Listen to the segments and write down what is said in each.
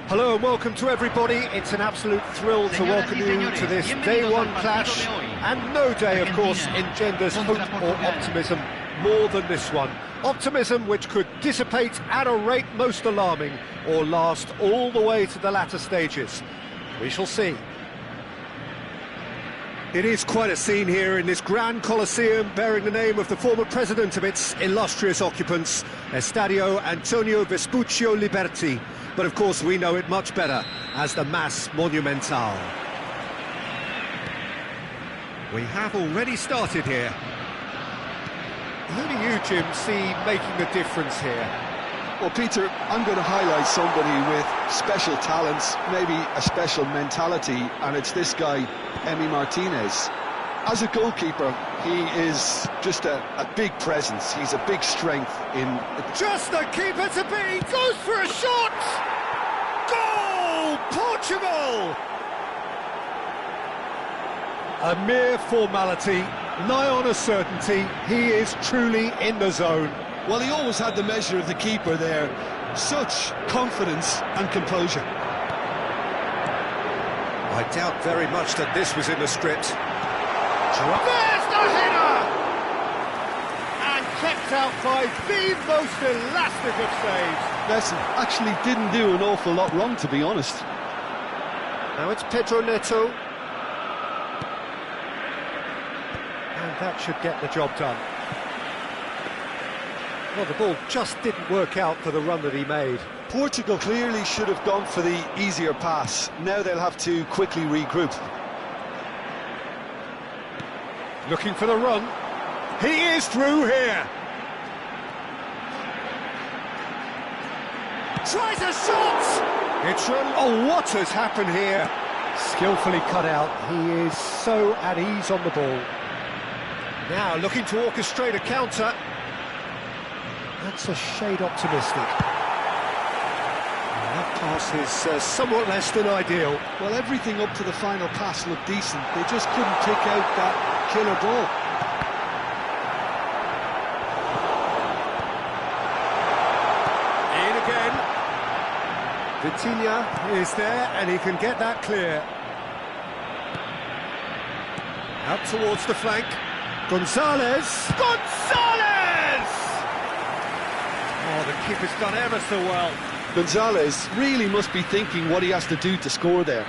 Hello and welcome to everybody. It's an absolute thrill to welcome you to this day one clash, and no day, of course, engenders hope or optimism more than this one. Optimism which could dissipate at a rate most alarming or last all the way to the latter stages. We shall see. It is quite a scene here in this grand Colosseum bearing the name of the former president of its illustrious occupants, Estadio Antonio Vespuccio Liberti. But of course we know it much better as the Mas Monumental. We have already started here. Who do you, Jim, see making the difference here? Well, Peter, I'm going to highlight somebody with special talents, maybe a special mentality, and it's this guy, Emi Martinez. As a goalkeeper, He is just a big presence. He's a big strength in... Just the keeper to beat! Goes for a shot! Goal! Portugal! A mere formality, nigh on a certainty. He is truly in the zone. Well, he always had the measure of the keeper there. Such confidence and composure. I doubt very much that this was in the script. There's the header! And kept out by the most elastic of saves. Messi actually didn't do an awful lot wrong, to be honest. Now it's Pedro Neto. And that should get the job done. Well, the ball just didn't work out for the run that he made. Portugal clearly should have gone for the easier pass. Now they'll have to quickly regroup. Looking for the run. He is through here. Tries a shot! It's run. Oh, what has happened here? Skillfully cut out. He is so at ease on the ball. Now looking to orchestrate a counter. That's a shade optimistic. And that pass is somewhat less than ideal. Well, everything up to the final pass looked decent. They just couldn't pick out that killer ball. In again. Vitinha is there, and he can get that clear. Out towards the flank. Gonzalez! Gonzalez! Oh, the keeper's done ever so well. Gonzalez really must be thinking what he has to do to score there.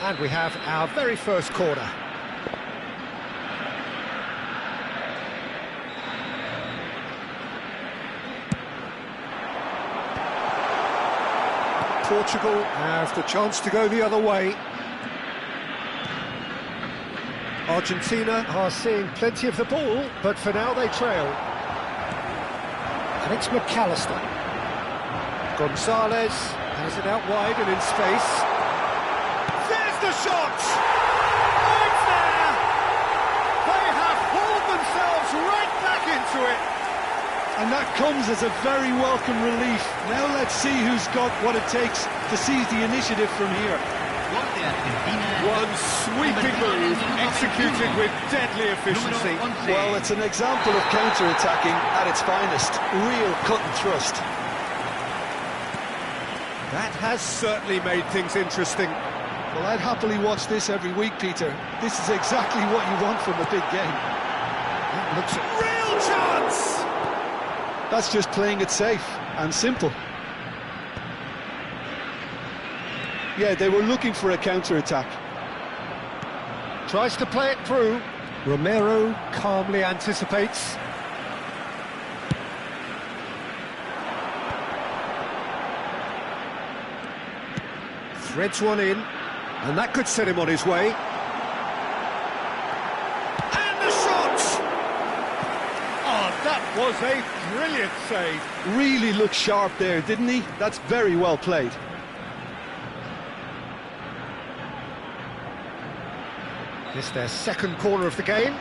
And we have our very first corner. Portugal have the chance to go the other way. Argentina are seeing plenty of the ball, but for now they trail. And it's McAllister. Gonzalez has it out wide and in space. There's the shot! Oh, it's there! They have hauled themselves right back into it. And that comes as a very welcome relief. Now let's see who's got what it takes to seize the initiative from here. One sweeping move, executed with deadly efficiency. Well, it's an example of counter-attacking at its finest. Real cut and thrust. That has certainly made things interesting. Well, I'd happily watch this every week, Peter. This is exactly what you want from a big game. That looks a real chance! That's just playing it safe and simple. Yeah, they were looking for a counter-attack. Tries to play it through. Romero calmly anticipates. Threads one in, and that could set him on his way. And the shot! Oh, that was a brilliant save. Really looked sharp there, didn't he? That's very well played. This their second corner of the game.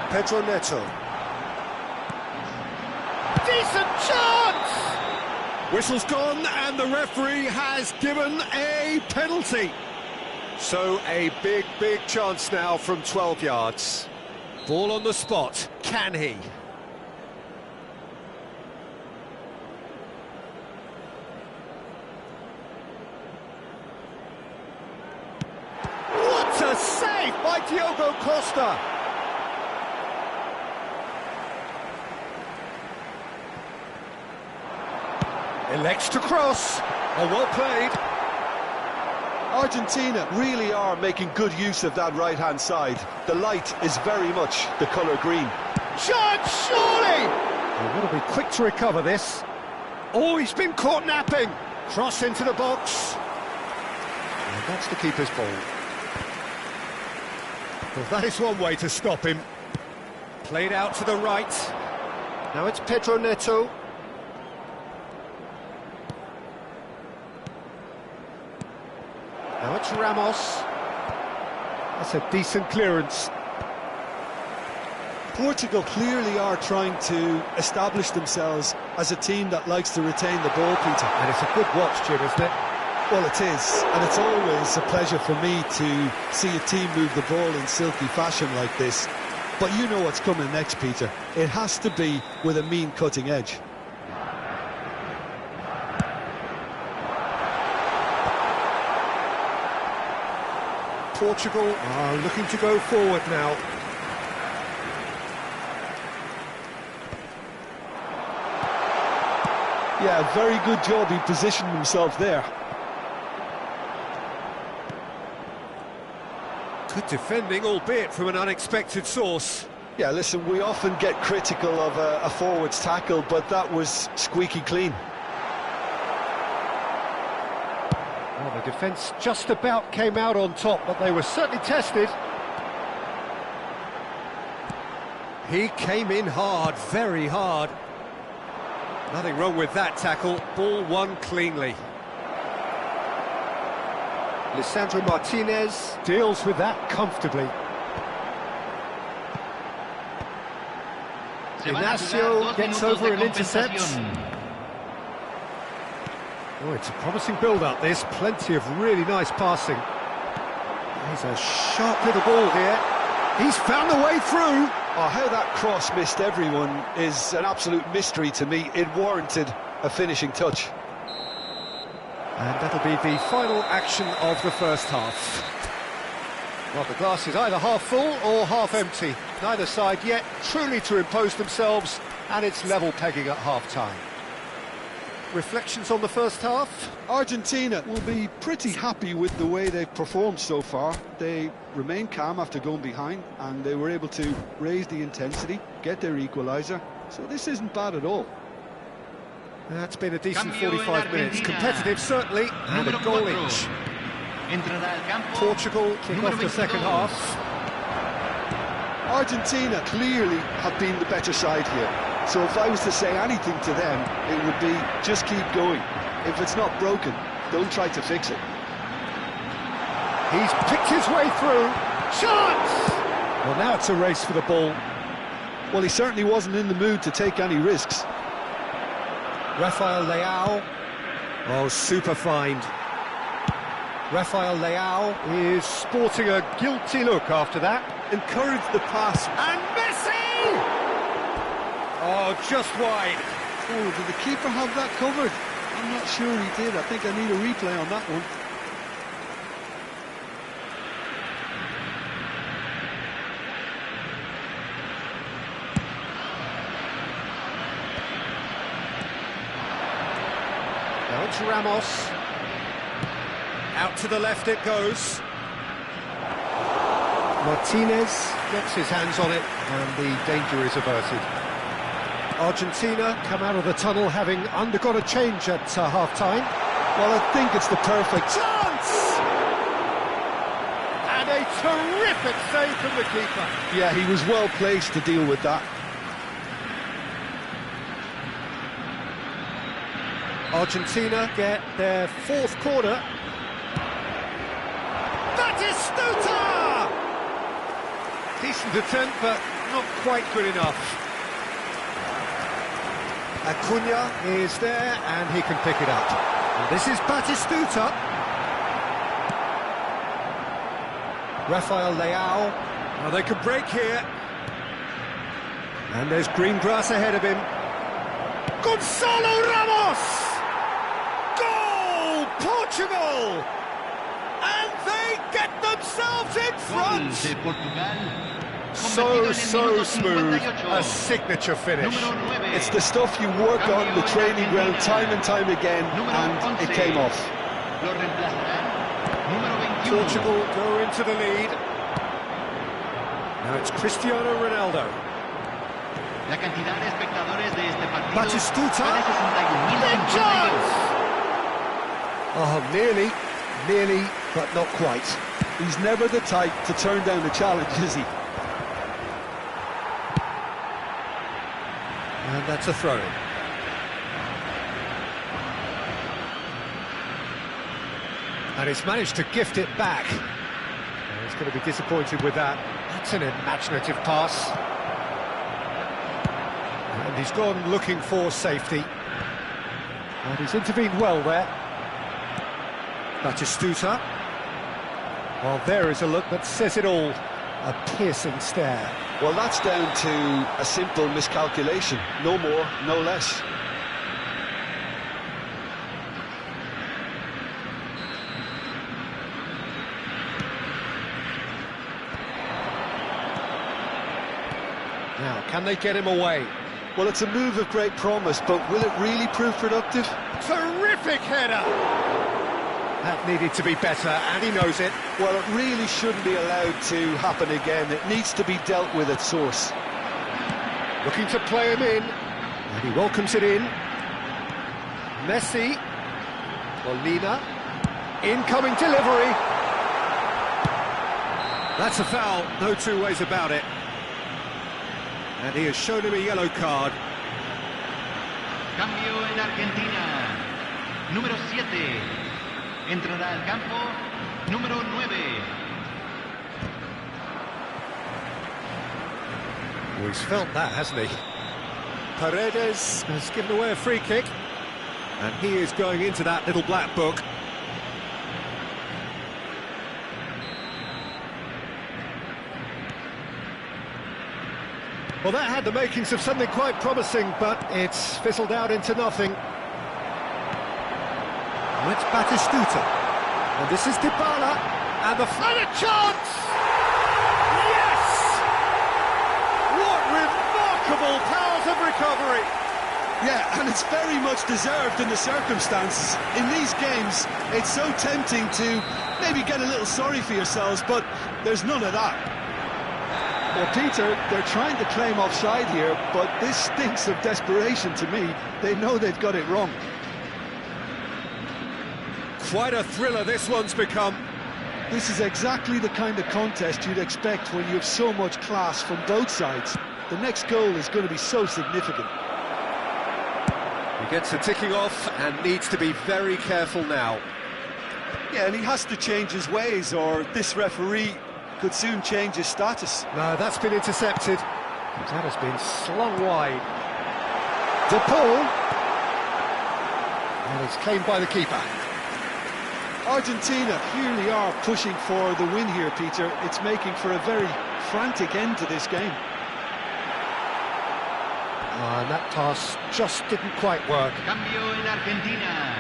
Pedro Neto. Decent chance! Whistle's gone and the referee has given a penalty. So a big, big chance now from 12 yards. Ball on the spot. Can he? What a save by Diogo Costa! Elects to cross. Oh, well played. Argentina really are making good use of that right-hand side. The light is very much the colour green. Shot, surely! They've got to be quick to recover this. Oh, he's been caught napping. Cross into the box. And that's the keeper's ball. Well, that is one way to stop him. Played out to the right. Now it's Pedro Neto. Now it's Ramos. That's a decent clearance. Portugal clearly are trying to establish themselves as a team that likes to retain the ball, Peter. And it's a good watch, Jim, isn't it? Well, it is, and it's always a pleasure for me to see a team move the ball in silky fashion like this. But you know what's coming next, Peter. It has to be with a mean cutting edge. Portugal are looking to go forward now. Yeah, very good job. He positioned himself there. Good defending, albeit from an unexpected source. Yeah, listen, we often get critical of a forward's tackle, but that was squeaky clean. Well, the defence just about came out on top, but they were certainly tested. He came in hard, very hard. Nothing wrong with that tackle. Ball won cleanly. Lisandro Martinez deals with that comfortably. Ignacio gets over and intercepts. Oh, it's a promising build-up, this. Plenty of really nice passing. He's a sharp little ball here. He's found a way through. Oh, how that cross missed everyone is an absolute mystery to me. It warranted a finishing touch. And that'll be the final action of the first half. Well, the glass is either half full or half empty. Neither side yet truly to impose themselves, and it's level pegging at half-time. Reflections on the first half? Argentina will be pretty happy with the way they've performed so far. They remain calm after going behind, and they were able to raise the intensity, get their equaliser. So this isn't bad at all. That's been a decent 45 minutes. Competitive, certainly, and a goal each. Portugal kick off the second half. Argentina clearly have been the better side here. So if I was to say anything to them, it would be just keep going. If it's not broken, don't try to fix it. He's picked his way through. Chance! Well, now it's a race for the ball. Well, he certainly wasn't in the mood to take any risks. Rafael Leao. Oh, super find. Rafael Leao is sporting a guilty look after that. Encouraged the pass. And Messi! Oh, just wide. Oh, did the keeper have that covered? I'm not sure he did. I think I need a replay on that one. Now it's Ramos. Out to the left it goes. Martinez gets his hands on it, and the danger is averted. Argentina come out of the tunnel having undergone a change at half-time. Well, I think it's the perfect chance! And a terrific save from the keeper. Yeah, he was well placed to deal with that. Argentina get their fourth corner. Batistuta! Decent attempt, but not quite good enough. Acuna is there, and he can pick it up. And this is Batistuta. Rafael Leao. Well, they could break here. And there's green grass ahead of him. Gonzalo Ramos! Goal! Portugal! And they get themselves in front! So smooth, a signature finish. It's the stuff you work on the training ground time and time again, and it came off. Portugal go into the lead. Now it's Cristiano Ronaldo. Batistuta. Big chance! Oh, nearly, but not quite. He's never the type to turn down a challenge, is he? And And that's a throw-in. And he's managed to gift it back. And he's going to be disappointed with that. That's an imaginative pass. And he's gone looking for safety. And he's intervened well there. Batistuta. Well, there is a look that says it all. A piercing stare. Well, that's down to a simple miscalculation. No more, no less. Now, can they get him away? Well, it's a move of great promise, but will it really prove productive? Terrific header! That needed to be better, and he knows it. Well, it really shouldn't be allowed to happen again. It needs to be dealt with at source. Looking to play him in, and he welcomes it in. Messi. Molina. Incoming delivery. That's a foul, no two ways about it. And he has shown him a yellow card. Cambio en Argentina. Número 7. Entrará al campo. Número 9. Well, he's felt that, hasn't he? Paredes has given away a free kick. And he is going into that little black book. Well, that had the makings of something quite promising, but it's fizzled out into nothing. And it's Batistuta. And this is Dybala. And the final chance! Yes! What remarkable powers of recovery! Yeah, and it's very much deserved in the circumstances. In these games, it's so tempting to maybe get a little sorry for yourselves, but there's none of that. Well, Peter, they're trying to claim offside here, but this stinks of desperation to me. They know they've got it wrong. Quite a thriller this one's become. This is exactly the kind of contest you'd expect when you have so much class from both sides. The next goal is going to be so significant. He gets a ticking off and needs to be very careful now. Yeah, and he has to change his ways, or this referee could soon change his status. No, that's been intercepted. That has been slung wide. De Paul. And it's claimed by the keeper. Argentina really are pushing for the win here, Peter. It's making for a very frantic end to this game. And that pass just didn't quite work. Cambio en Argentina.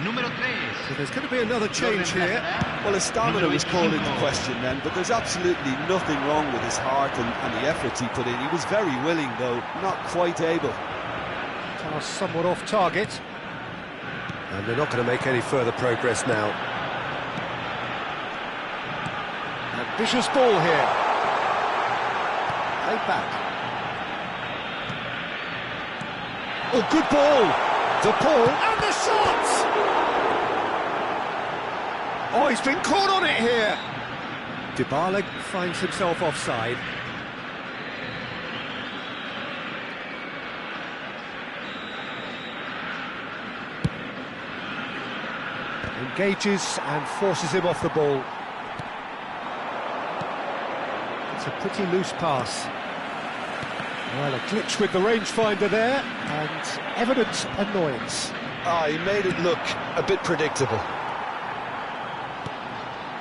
Número 3. So there's going to be another change here. Well, his stamina was called into question then, but there's absolutely nothing wrong with his heart and the efforts he put in. He was very willing, though, not quite able. Pass somewhat off target. And they're not going to make any further progress now. Ambitious ball here. Played back. Oh, good ball! De Paul, and the shot! Oh, he's been caught on it here! Dybala finds himself offside. Engages and forces him off the ball. It's a pretty loose pass. Well, a glitch with the rangefinder there, and evident annoyance. He made it look a bit predictable.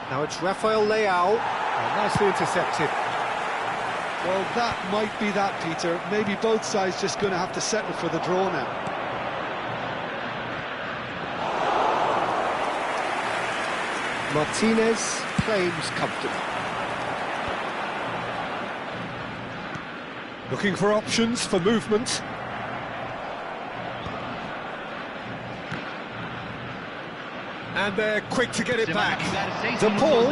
Now it's Rafael Leao, and nicely intercepted. Well, that might be that, Peter. Maybe both sides just going to have to settle for the draw now. Martinez claims comfortable. Looking for options for movement. And they're quick to get it back. De Paul.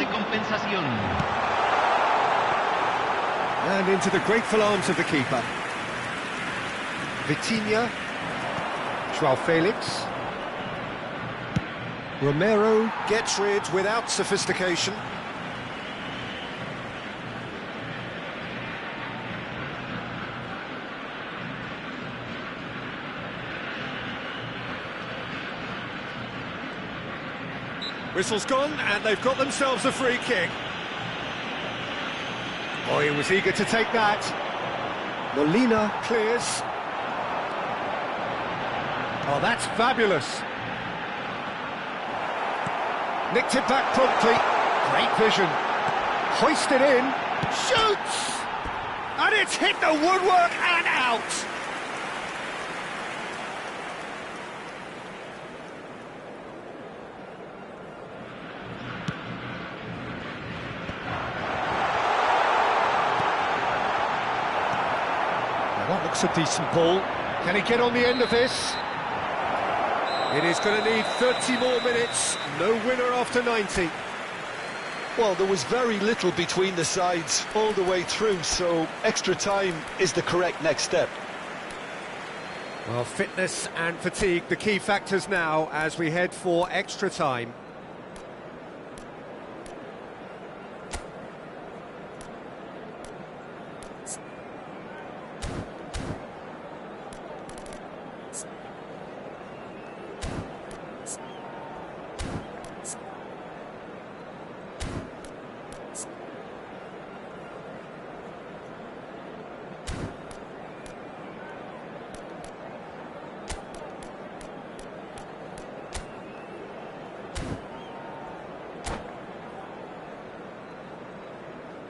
And into the grateful arms of the keeper. Vitinha. Joao Felix. Romero gets rid without sophistication. Whistle's gone, and they've got themselves a free kick. Oh, he was eager to take that. Molina clears. Oh, that's fabulous. Nicked it back promptly. Great vision. Hoisted in. Shoots! And it's hit the woodwork and out. That looks a decent ball. Can he get on the end of this? It is going to need 30 more minutes. No winner after 90. Well, there was very little between the sides all the way through, so extra time is the correct next step. Well, fitness and fatigue, the key factors now as we head for extra time.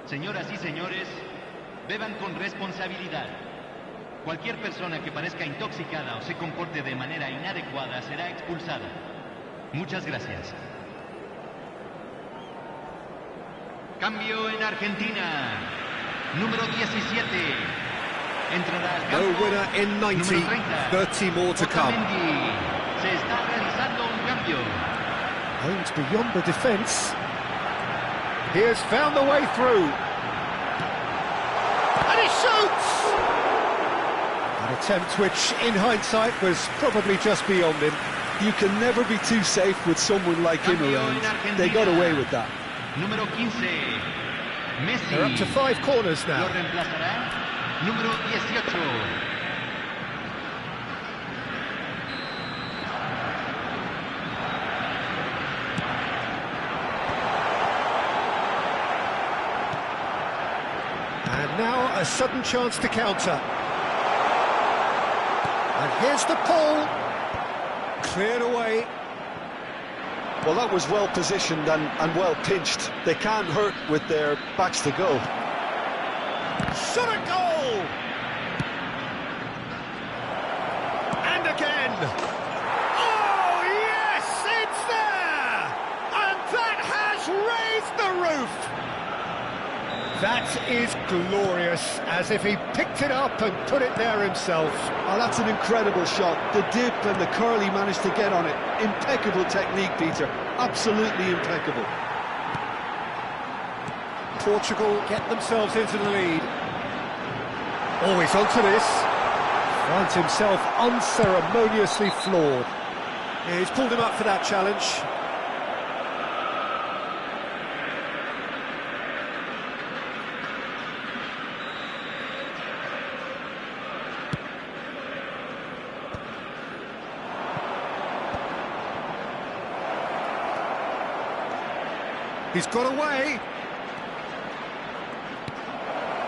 Señoras y señores, beban con responsabilidad. Cualquier persona que parezca intoxicada o se comporte de manera inadecuada será expulsada. Muchas gracias. Cambio en Argentina. Número 17. Entrará al campo. No winner in 90. 30 more to come. Se está realizando un cambio. Aimed beyond the defence. He has found the way through. And he shoots! An attempt which, in hindsight, was probably just beyond him. You can never be too safe with someone like him around. They got away with that. Número 15. Messi. They're up to 5 corners now. Lo reemplazará. Número 18. And now a sudden chance to counter. And here's the pull. Cleared away. Well, that was well positioned and well pinched. They can't hurt with their backs to go. Shot a goal! And again! Oh, yes, it's there! And that has raised the roof! That is glorious, as if he picked it up and put it there himself. Oh, that's an incredible shot. The dip and the curl he managed to get on it. Impeccable technique, Peter. Absolutely impeccable. Portugal get themselves into the lead. Always onto this. Finds himself unceremoniously floored. Yeah, he's pulled him up for that challenge. He's got away.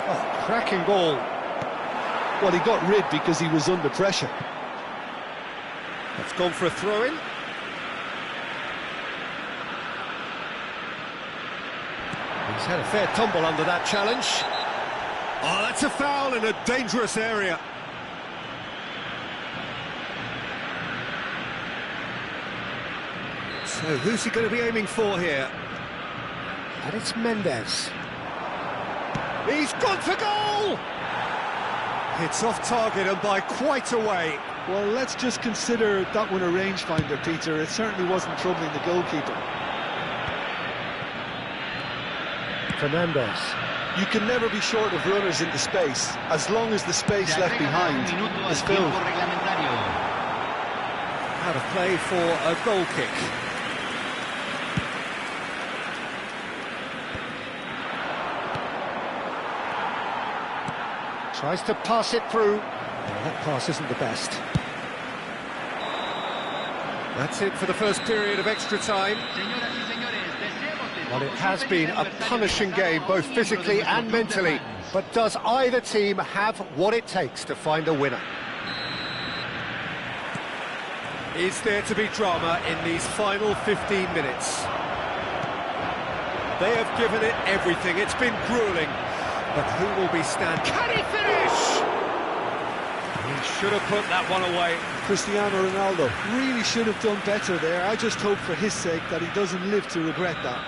Oh, cracking ball. Well, he got rid because he was under pressure. That's gone for a throw-in. He's had a fair tumble under that challenge. Oh, that's a foul in a dangerous area. So, who's he going to be aiming for here? And it's Mendes. He's gone for goal! It's off target and by quite a way. Well, let's just consider that one a rangefinder, Peter. It certainly wasn't troubling the goalkeeper. Fernandez. You can never be short of runners into space, as long as the space left behind is filled. Out of play for a goal kick. Tries to pass it through. Well, that pass isn't the best. That's it for the first period of extra time. Well, it has been a punishing game, both physically and mentally. But does either team have what it takes to find a winner? Is there to be drama in these final 15 minutes? They have given it everything. It's been gruelling. But who will be standing? Can he finish? He should have put that one away. Cristiano Ronaldo really should have done better there. I just hope for his sake that he doesn't live to regret that.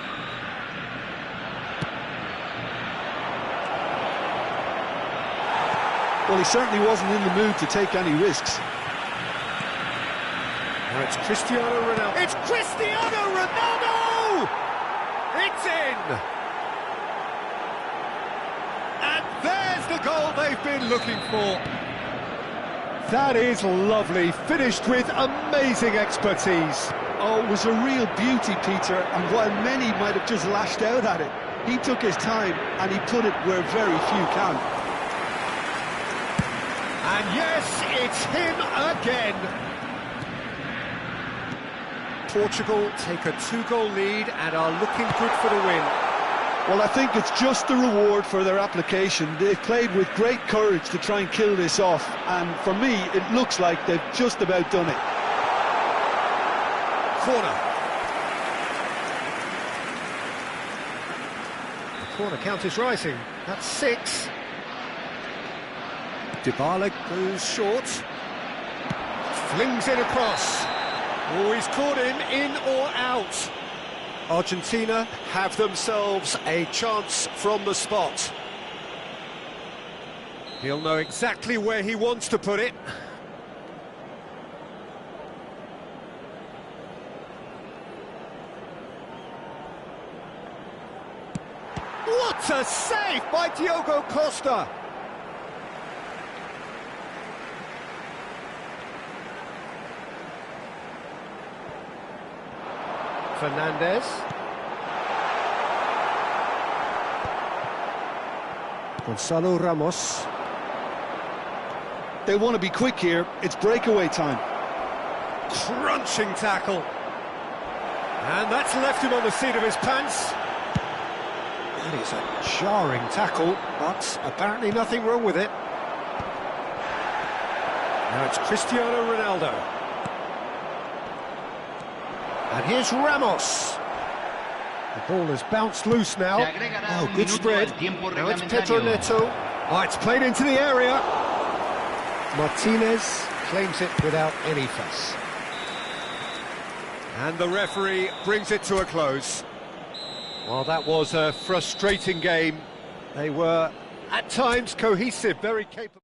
Well, he certainly wasn't in the mood to take any risks. Now it's Cristiano Ronaldo. It's Cristiano Ronaldo! It's in! And there's the goal they've been looking for. That is lovely, finished with amazing expertise. Oh, it was a real beauty, Peter, and while many might have just lashed out at it, he took his time and he put it where very few can. And yes, it's him again. Portugal take a 2-goal lead and are looking good for the win. Well, I think it's just the reward for their application. They've played with great courage to try and kill this off, and for me, it looks like they've just about done it. Corner. The corner count is rising. That's 6. Dybala goes short. Flings it across. Oh, he's caught him in or out. Argentina have themselves a chance from the spot. He'll know exactly where he wants to put it. What a save by Diogo Costa! Fernandez. Gonzalo Ramos. They want to be quick here. It's breakaway time. Crunching tackle. And that's left him on the seat of his pants. That is a jarring tackle, but apparently nothing wrong with it. Now it's Cristiano Ronaldo. And here's Ramos. The ball has bounced loose now. Oh, good spread. Now it's Pedro Neto. Oh, it's played into the area. Martinez claims it without any fuss. And the referee brings it to a close. Well, that was a frustrating game. They were, at times, cohesive, very capable.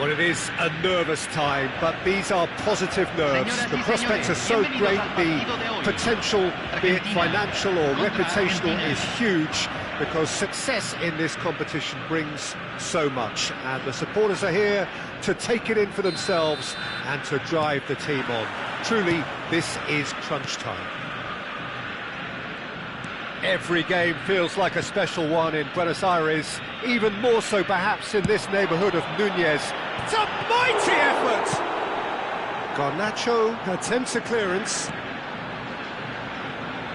Well, it is a nervous time, but these are positive nerves. The prospects are so great, the potential, be it financial or reputational, is huge, because success in this competition brings so much, and the supporters are here to take it in for themselves and to drive the team on. Truly, this is crunch time. Every game feels like a special one in Buenos Aires, even more so perhaps in this neighbourhood of Núñez. It's a mighty effort! Garnacho attempts a clearance.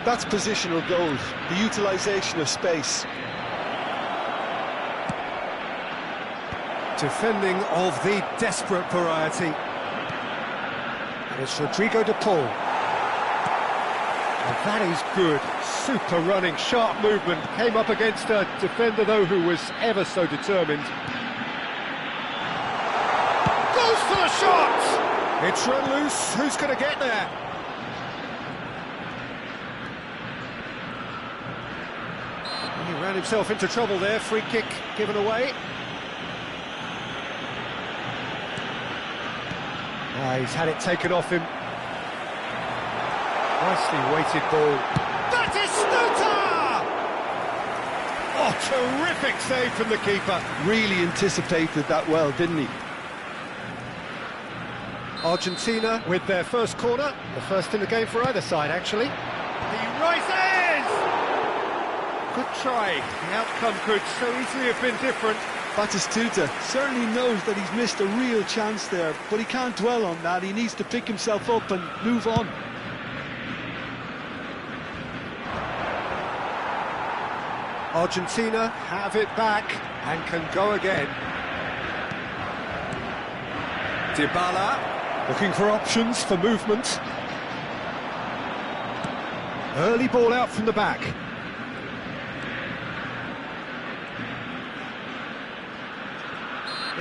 That's positional goal, the utilisation of space. Defending of the desperate variety. And it's Rodrigo de Paul. And that is good. Super running, sharp movement. Came up against a defender, though, who was ever so determined. Goes for the shot! It's run loose. Who's going to get there? He ran himself into trouble there. Free kick given away. He's had it taken off him. Nicely weighted ball. Batistuta! Oh, terrific save from the keeper. Really anticipated that well, didn't he? Argentina with their first corner. The first in the game for either side, actually. He rises! Good try. The outcome could so easily have been different. Batistuta certainly knows that he's missed a real chance there, but he can't dwell on that. He needs to pick himself up and move on. Argentina have it back and can go again. Dybala looking for options for movement. Early ball out from the back.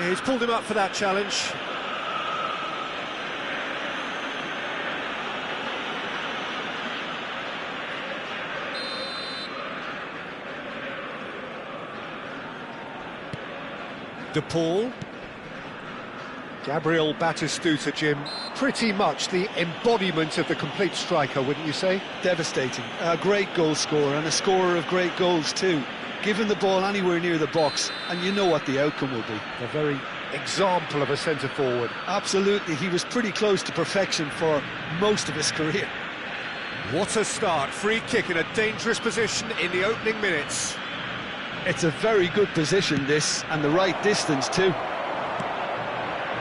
He's pulled him up for that challenge. De Paul. Gabriel Batistuta, Jim, pretty much the embodiment of the complete striker, wouldn't you say? Devastating. A great goal scorer, and a scorer of great goals too. Given the ball anywhere near the box, and you know what the outcome will be. A very example of a centre-forward. Absolutely, he was pretty close to perfection for most of his career. What a start. Free kick in a dangerous position in the opening minutes. It's a very good position, this, and the right distance too.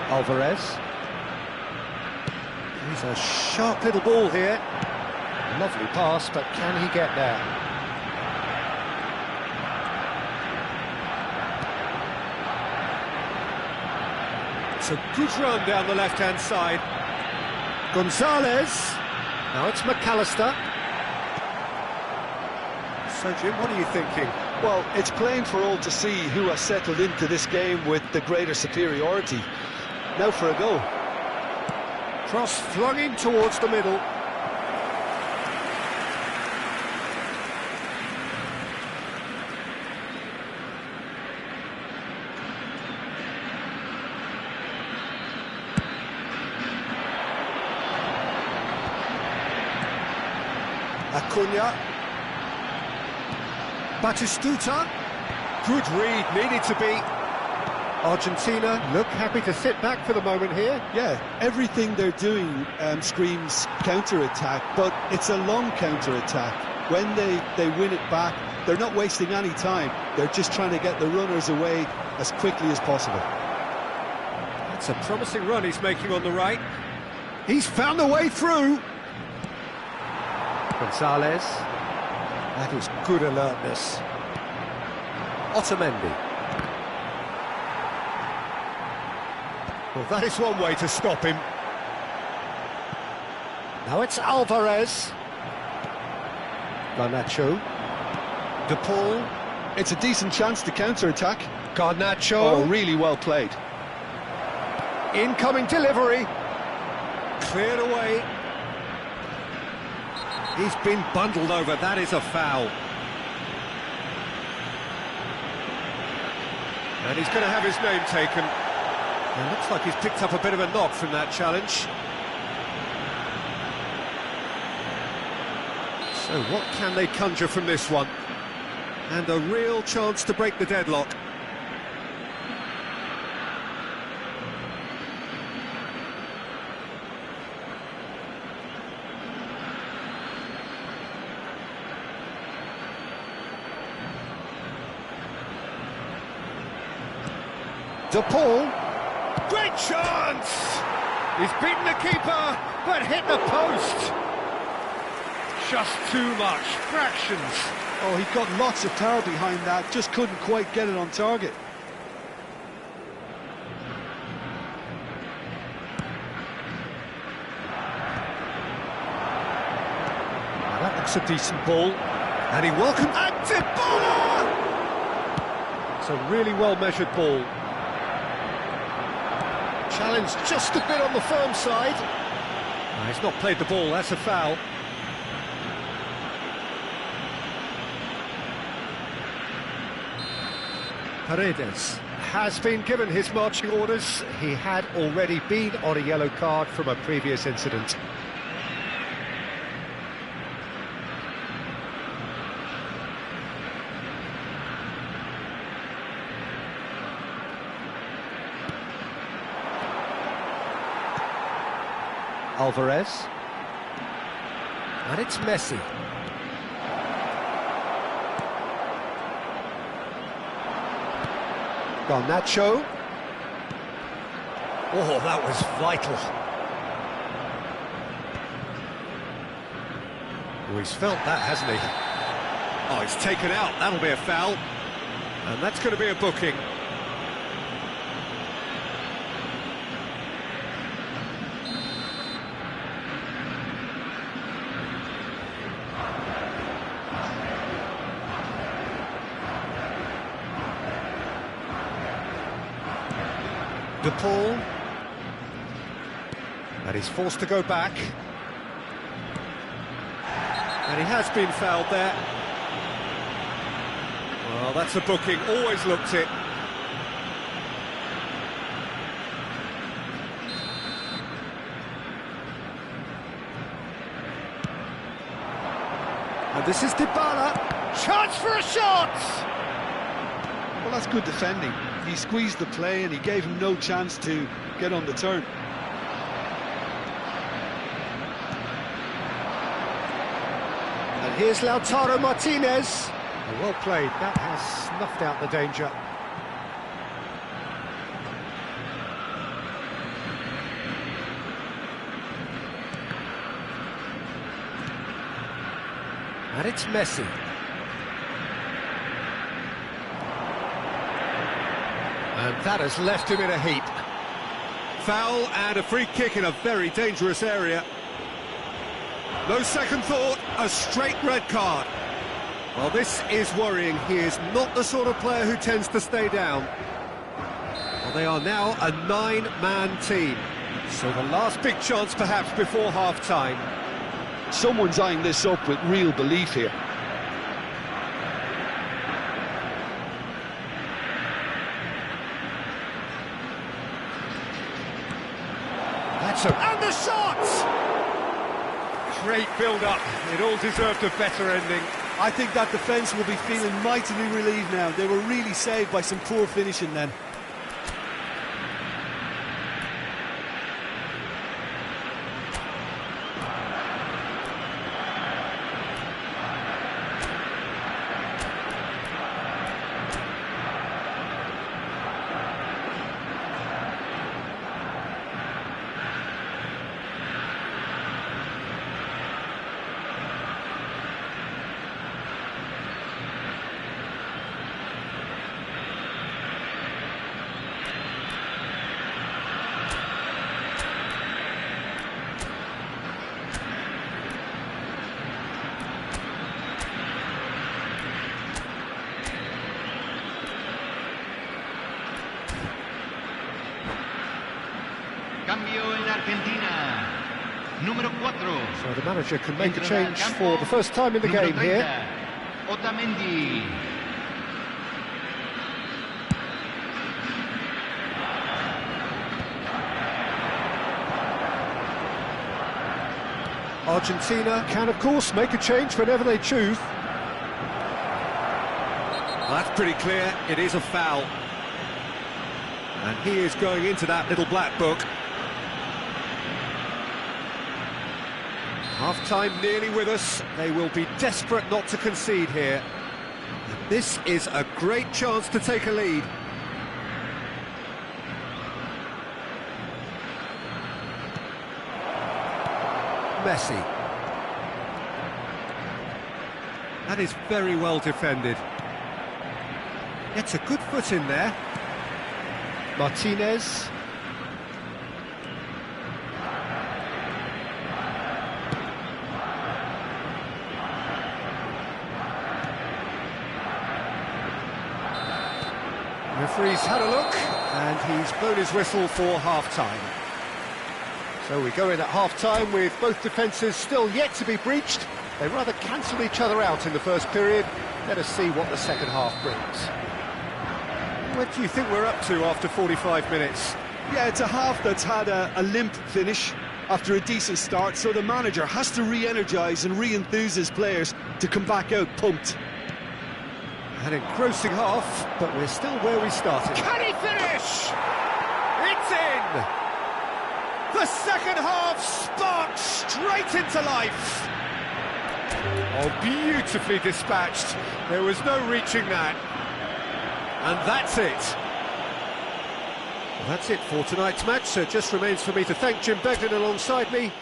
Alvarez. He's a sharp little ball here. Lovely pass, but can he get there? It's a good run down the left-hand side. Gonzalez. Now it's McAllister. So, Jim, what are you thinking? Well, it's plain for all to see who has settled into this game with the greater superiority. Now for a goal. Cross flung in towards the middle. Acuna. Batistuta. Good read, needed to be. Argentina look happy to sit back for the moment here. Yeah, everything they're doing screams counter-attack, but it's a long counter-attack. When they win it back, they're not wasting any time. They're just trying to get the runners away as quickly as possible. That's a promising run he's making on the right. He's found a way through. Gonzalez. That is good alertness. Otamendi. Well, that is one way to stop him. Now it's Alvarez. Garnacho. De Paul. It's a decent chance to counter-attack. Garnacho. Oh, really well played. Incoming delivery. Cleared away. He's been bundled over. That is a foul. And he's going to have his name taken. And looks like he's picked up a bit of a knock from that challenge. So what can they conjure from this one? And a real chance to break the deadlock. De Paul, great chance! He's beaten the keeper, but hit the post. Just too much, fractions. Oh, he got lots of power behind that, just couldn't quite get it on target. Now that looks a decent ball, and he welcomed Dybala! It's a really well-measured ball. Challenge just a bit on the firm side. He's not played the ball, that's a foul. Paredes has been given his marching orders. He had already been on a yellow card from a previous incident. Alvarez. And it's Messi. Garnacho. Oh, that was vital. Oh, he's felt that, hasn't he? Oh, it's taken out. That'll be a foul. And that's going to be a booking. De Paul, and he's forced to go back, and he has been fouled there. Well, that's a booking, always looked it. And this is Dybala, chance for a shot! Well, that's good defending. He squeezed the play and he gave him no chance to get on the turn. And here's Lautaro Martinez. Well played, that has snuffed out the danger. And it's Messi. And that has left him in a heap. Foul and a free kick in a very dangerous area. No second thought, a straight red card. Well, this is worrying. He is not the sort of player who tends to stay down. Well, they are now a 9-man team. So the last big chance perhaps before half-time. Someone's eyeing this up with real belief here. And the shot! Great build-up. It all deserved a better ending. I think that defence will be feeling mightily relieved now. They were really saved by some poor finishing then. Cambio en Argentina. Número 4. So the manager can make a change for the first time in the game here. Otamendi. Argentina can, of course, make a change whenever they choose. That's pretty clear, it is a foul. And he is going into that little black book. Half-time nearly with us. They will be desperate not to concede here. And this is a great chance to take a lead. Messi. That is very well defended. Gets a good foot in there. Martinez. Referee's had a look, and he's blown his whistle for half-time. So we go in at half-time with both defences still yet to be breached. They rather cancelled each other out in the first period. Let us see what the second half brings. What do you think we're up to after 45 minutes? Yeah, it's a half that's had a limp finish after a decent start, so the manager has to re-energise and re-enthuse his players to come back out pumped. An engrossing half, but we're still where we started. Can he finish? It's in! The second half sparks straight into life. Oh, beautifully dispatched. There was no reaching that. And that's it. Well, that's it for tonight's match, so it just remains for me to thank Jim Beglin alongside me.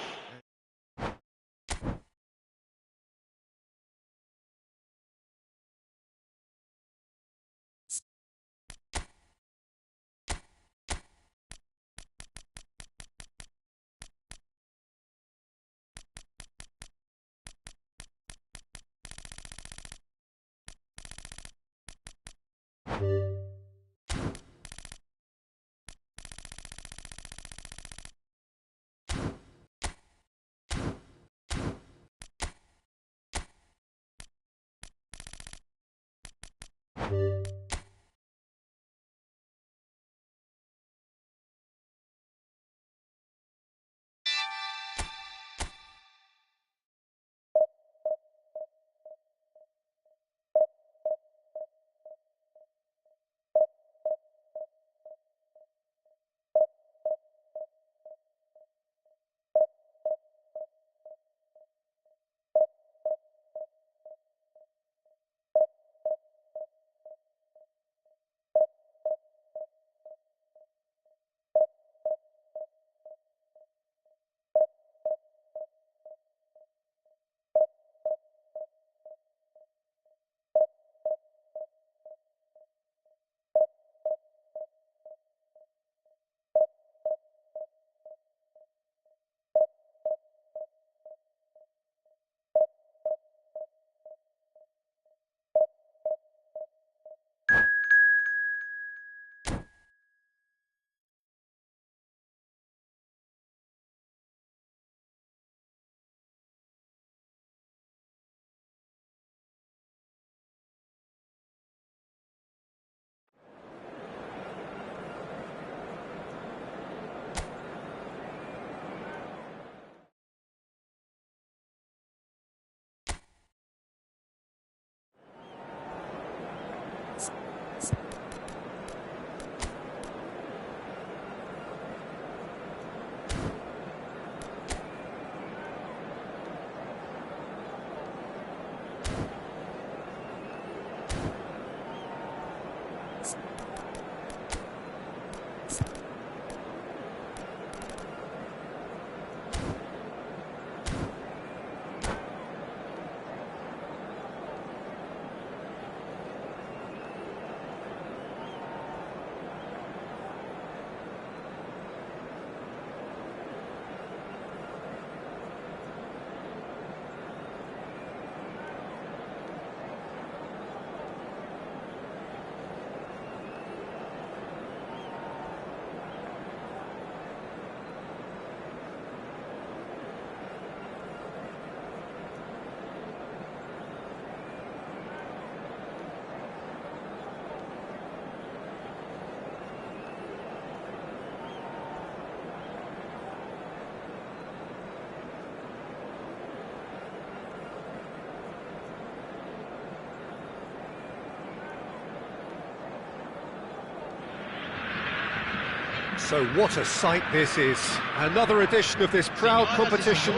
So what a sight this is. Another edition of this proud competition,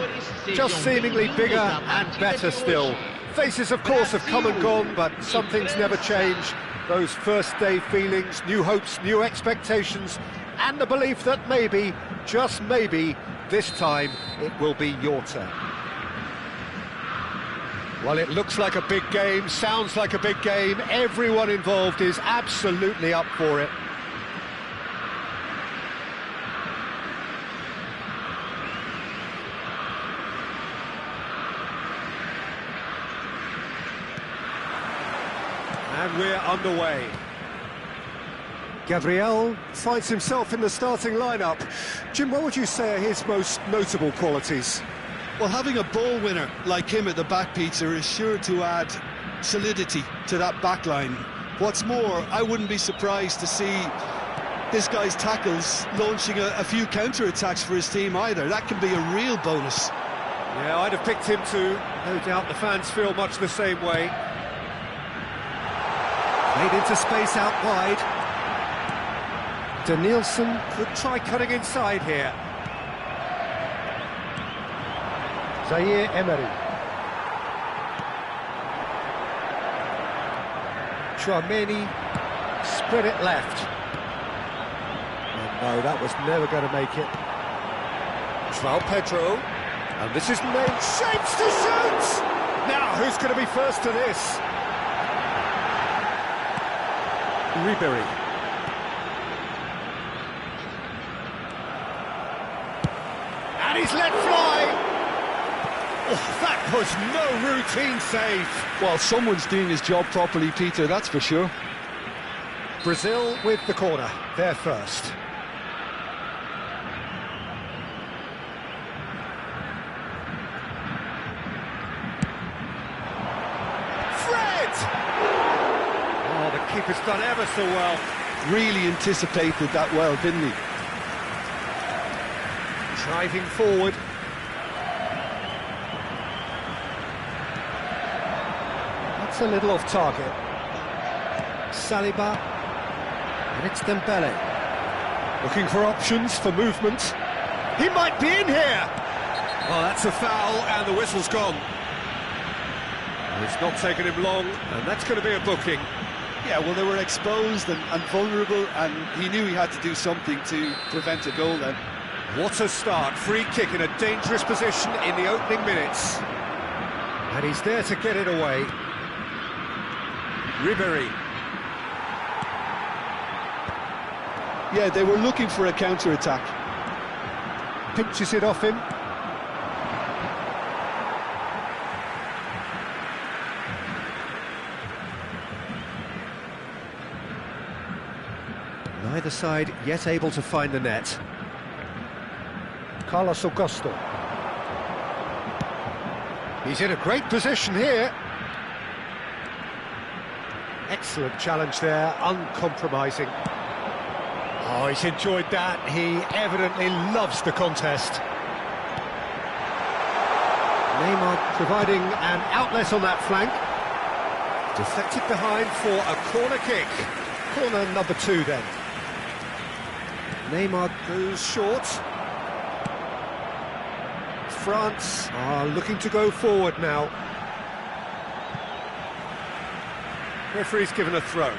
just seemingly bigger and better still. Faces, of course, have come and gone, but some things never change. Those first day feelings, new hopes, new expectations, and the belief that maybe, just maybe, this time it will be your turn. Well, it looks like a big game, sounds like a big game. Everyone involved is absolutely up for it. And we're underway. Gabriel finds himself in the starting lineup. Jim, what would you say are his most notable qualities? Well, having a ball winner like him at the back, Peter, is sure to add solidity to that back line. What's more, I wouldn't be surprised to see this guy's tackles launching a few counter-attacks for his team either. That can be a real bonus. Yeah, I'd have picked him too. No doubt the fans feel much the same way. Played into space out wide. Danielson could try cutting inside here. Zaire Emery. Chouameni spread it left. Oh, no, that was never going to make it. João Pedro. And this is named shapes to shoot! Now, who's going to be first to this? Ribery. And he's let fly! Oh, that was no routine save. Well, someone's doing his job properly, Peter, that's for sure. Brazil with the corner, they're first. Fred! Oh, the keeper's done ever so well. Really anticipated that well, didn't he? Driving forward. That's a little off target. Saliba. And it's Dembele. Looking for options for movement. He might be in here! Well, that's a foul, and the whistle's gone. It's not taken him long, and that's going to be a booking. Yeah, well, they were exposed and vulnerable, and he knew he had to do something to prevent a goal then. What a start. Free kick in a dangerous position in the opening minutes. And he's there to get it away. Ribery. Yeah, they were looking for a counter-attack. Pinches it off him. Neither side yet able to find the net. Carlos Augusto. He's in a great position here. Excellent challenge there, uncompromising. Oh, he's enjoyed that. He evidently loves the contest. Neymar providing an outlet on that flank. Deflected behind for a corner kick. Corner number 2 then. Neymar goes short. France are looking to go forward now. Referee's given a throw.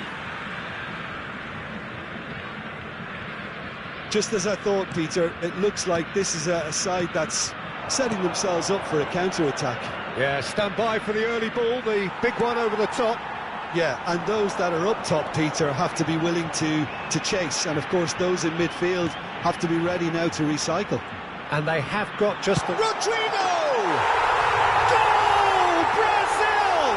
Just as I thought, Peter, it looks like this is a side that's setting themselves up for a counter-attack. Yeah, stand by for the early ball, the big one over the top. Yeah, and those that are up top, Peter, have to be willing to chase. And, of course, those in midfield have to be ready now to recycle. And they have got just the... Rodrigo! Goal! Brazil!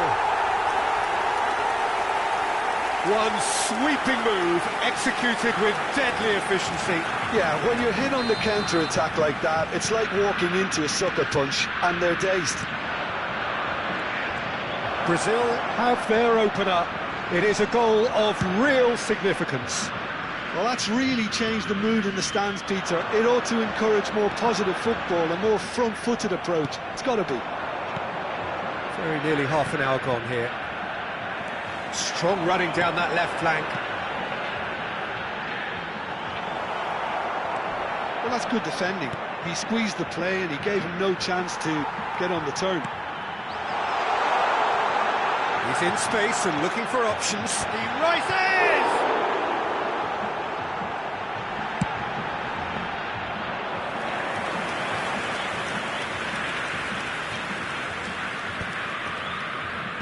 One sweeping move, executed with deadly efficiency. Yeah, when you're hit on the counter-attack like that, it's like walking into a sucker punch, and they're dazed. Brazil have their opener. It is a goal of real significance. Well, that's really changed the mood in the stands, Peter. It ought to encourage more positive football, a more front-footed approach. It's got to be. Very nearly half an hour gone here. Strong running down that left flank. that's good defending. He squeezed the play and he gave him no chance to get on the turn. He's in space and looking for options. He rises!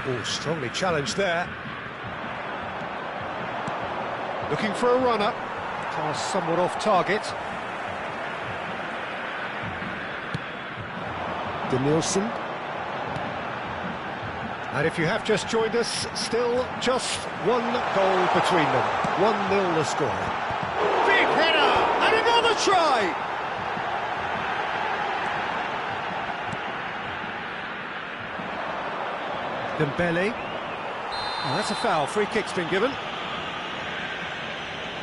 Oh, strongly challenged there. Looking for a runner. Pass somewhat off target. Danielson. And if you have just joined us, still just one goal between them. 1-0 the score. Big header! And another try! Dembele. Oh, that's a foul. Free kick's been given.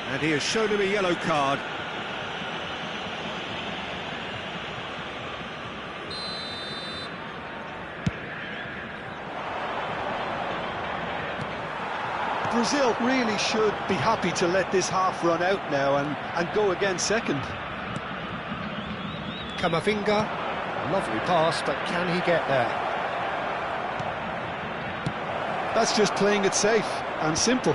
And he has shown him a yellow card. Brazil really should be happy to let this half run out now and go again second. Camavinga. Lovely pass, but can he get there? That's just playing it safe and simple.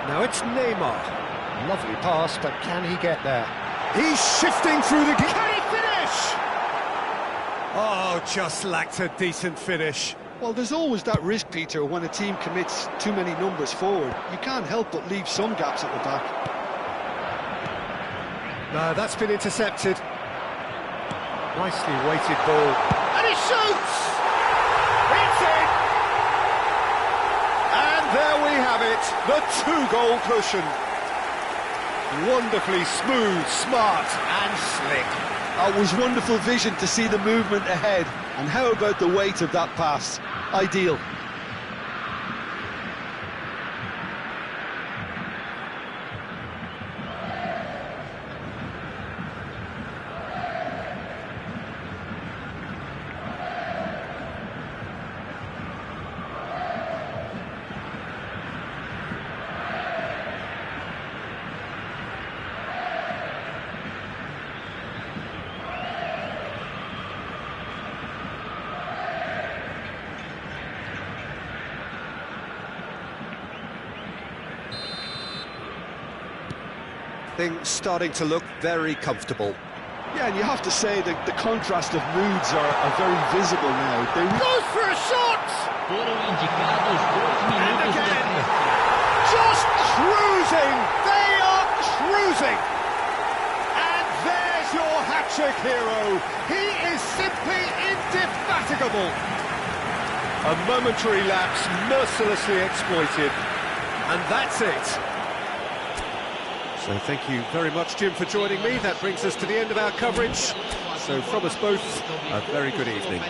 Now it's Neymar. Lovely pass, but can he get there? He's shifting through the... Can he finish? Oh, just lacked a decent finish. Well, there's always that risk, Peter, when a team commits too many numbers forward. You can't help but leave some gaps at the back. No, that's been intercepted. Nicely weighted ball. And he shoots! It's in! And there we have it, the two-goal cushion. Wonderfully smooth, smart and slick. It was wonderful vision to see the movement ahead. And how about the weight of that pass? Ideal. Things starting to look very comfortable. Yeah, and you have to say that the contrast of moods are very visible now. They Goes for a shot! Foram indicados 2 And minutos de again, acréscimo. just cruising! They are cruising! And there's your hat-trick hero. He is simply indefatigable. A momentary lapse mercilessly exploited. And that's it. So thank you very much, Jim, for joining me. That brings us to the end of our coverage. So from us both, a very good evening.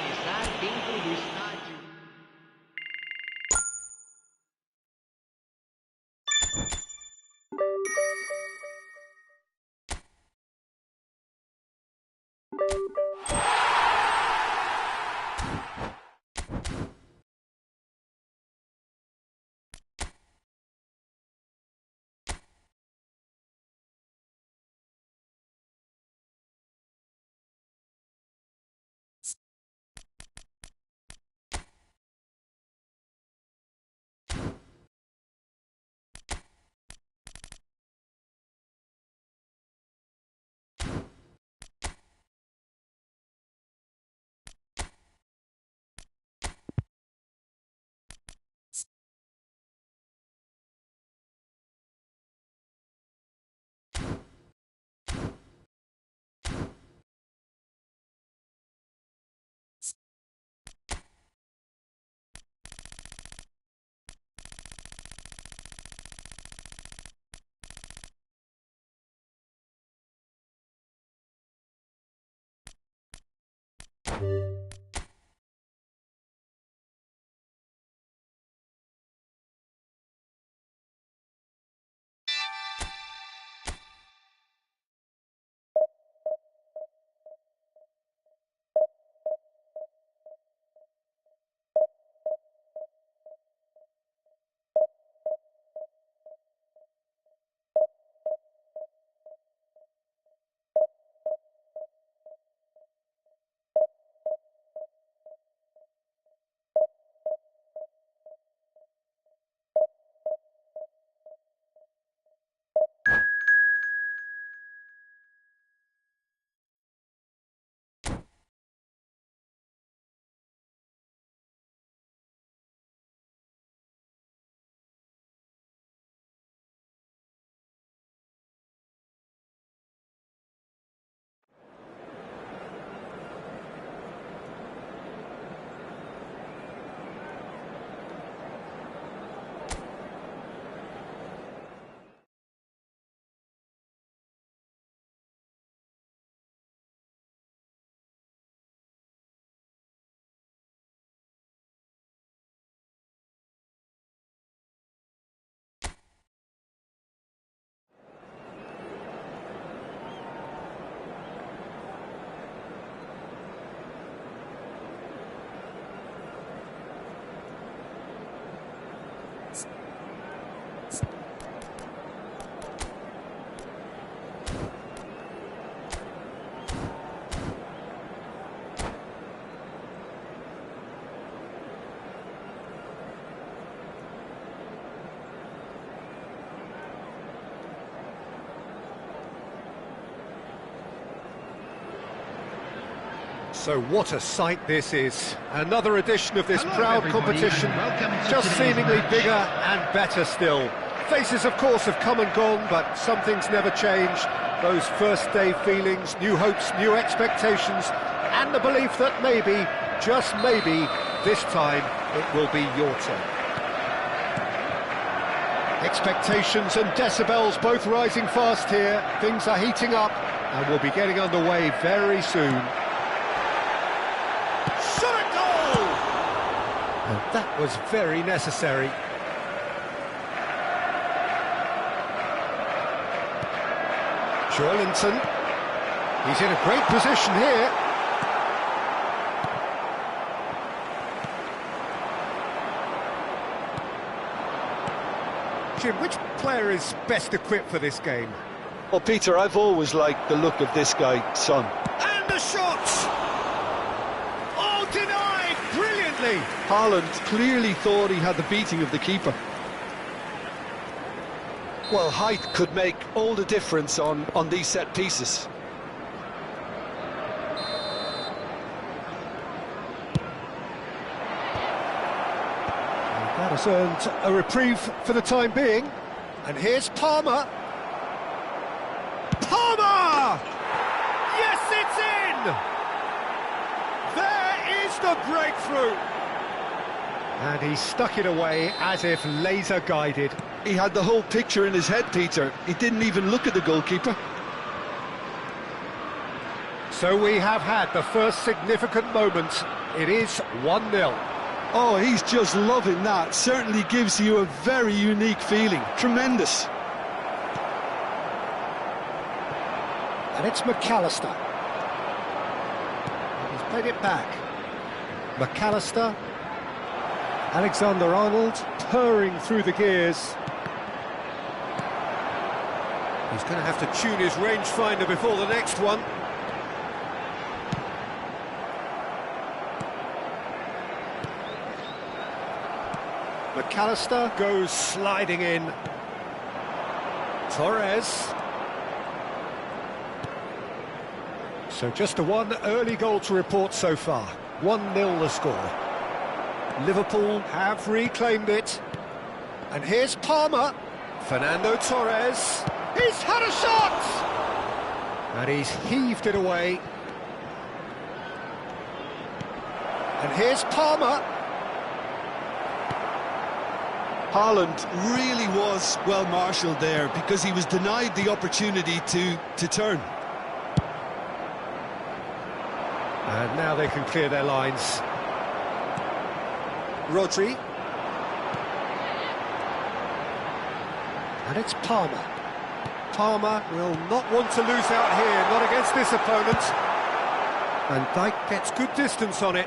So what a sight this is. Another edition of this Hello, proud everybody, competition, and welcome to just today's seemingly match. bigger and better still. Faces, of course, have come and gone, but some things never change. Those first day feelings, new hopes, new expectations, and the belief that maybe, just maybe, this time it will be your turn. Expectations and decibels both rising fast here. Things are heating up and we'll be getting underway very soon. Shot goal! And that was very necessary. Joelinton. He's in a great position here. Jim, which player is best equipped for this game? Well, Peter, I've always liked the look of this guy, Son. And the shot! Oh, denied brilliantly! Haaland clearly thought he had the beating of the keeper. Well, height could make all the difference on these set pieces. That has earned a reprieve for the time being. And here's Palmer. Palmer! Yes, it's in! There is the breakthrough! And he stuck it away as if laser guided. He had the whole picture in his head, Peter. He didn't even look at the goalkeeper. So we have had the first significant moment. It is 1-0. Oh, he's just loving that. Certainly gives you a very unique feeling. Tremendous. And it's McAllister. He's played it back. McAllister. Alexander-Arnold purring through the gears. He's going to have to tune his rangefinder before the next one. McAllister goes sliding in. Torres. So just a one early goal to report so far. 1-0 the score. Liverpool have reclaimed it. And here's Palmer. Fernando Torres. He's had a shot! And he's heaved it away. And here's Palmer. Haaland really was well marshalled there because he was denied the opportunity to turn. And now they can clear their lines. Rodri. And it's Palmer. Palmer will not want to lose out here, not against this opponent. And Dijk gets good distance on it.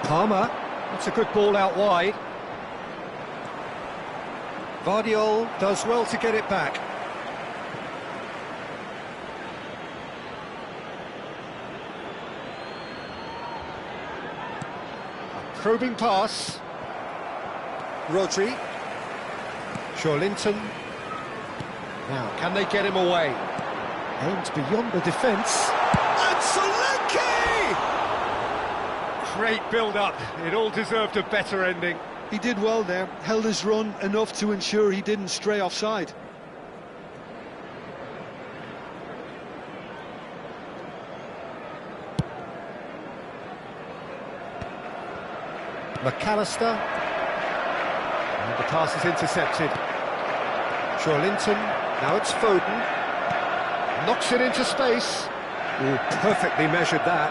Palmer, that's a good ball out wide. Vardiol does well to get it back. A probing pass. Rodri. Joelinton. Now, can they get him away? Aimed beyond the defence. And Solanke! Great build-up. It all deserved a better ending. He did well there, held his run enough to ensure he didn't stray offside. McAllister. And the pass is intercepted. Joelinton. Now it's Foden. Knocks it into space. Oh, perfectly measured that.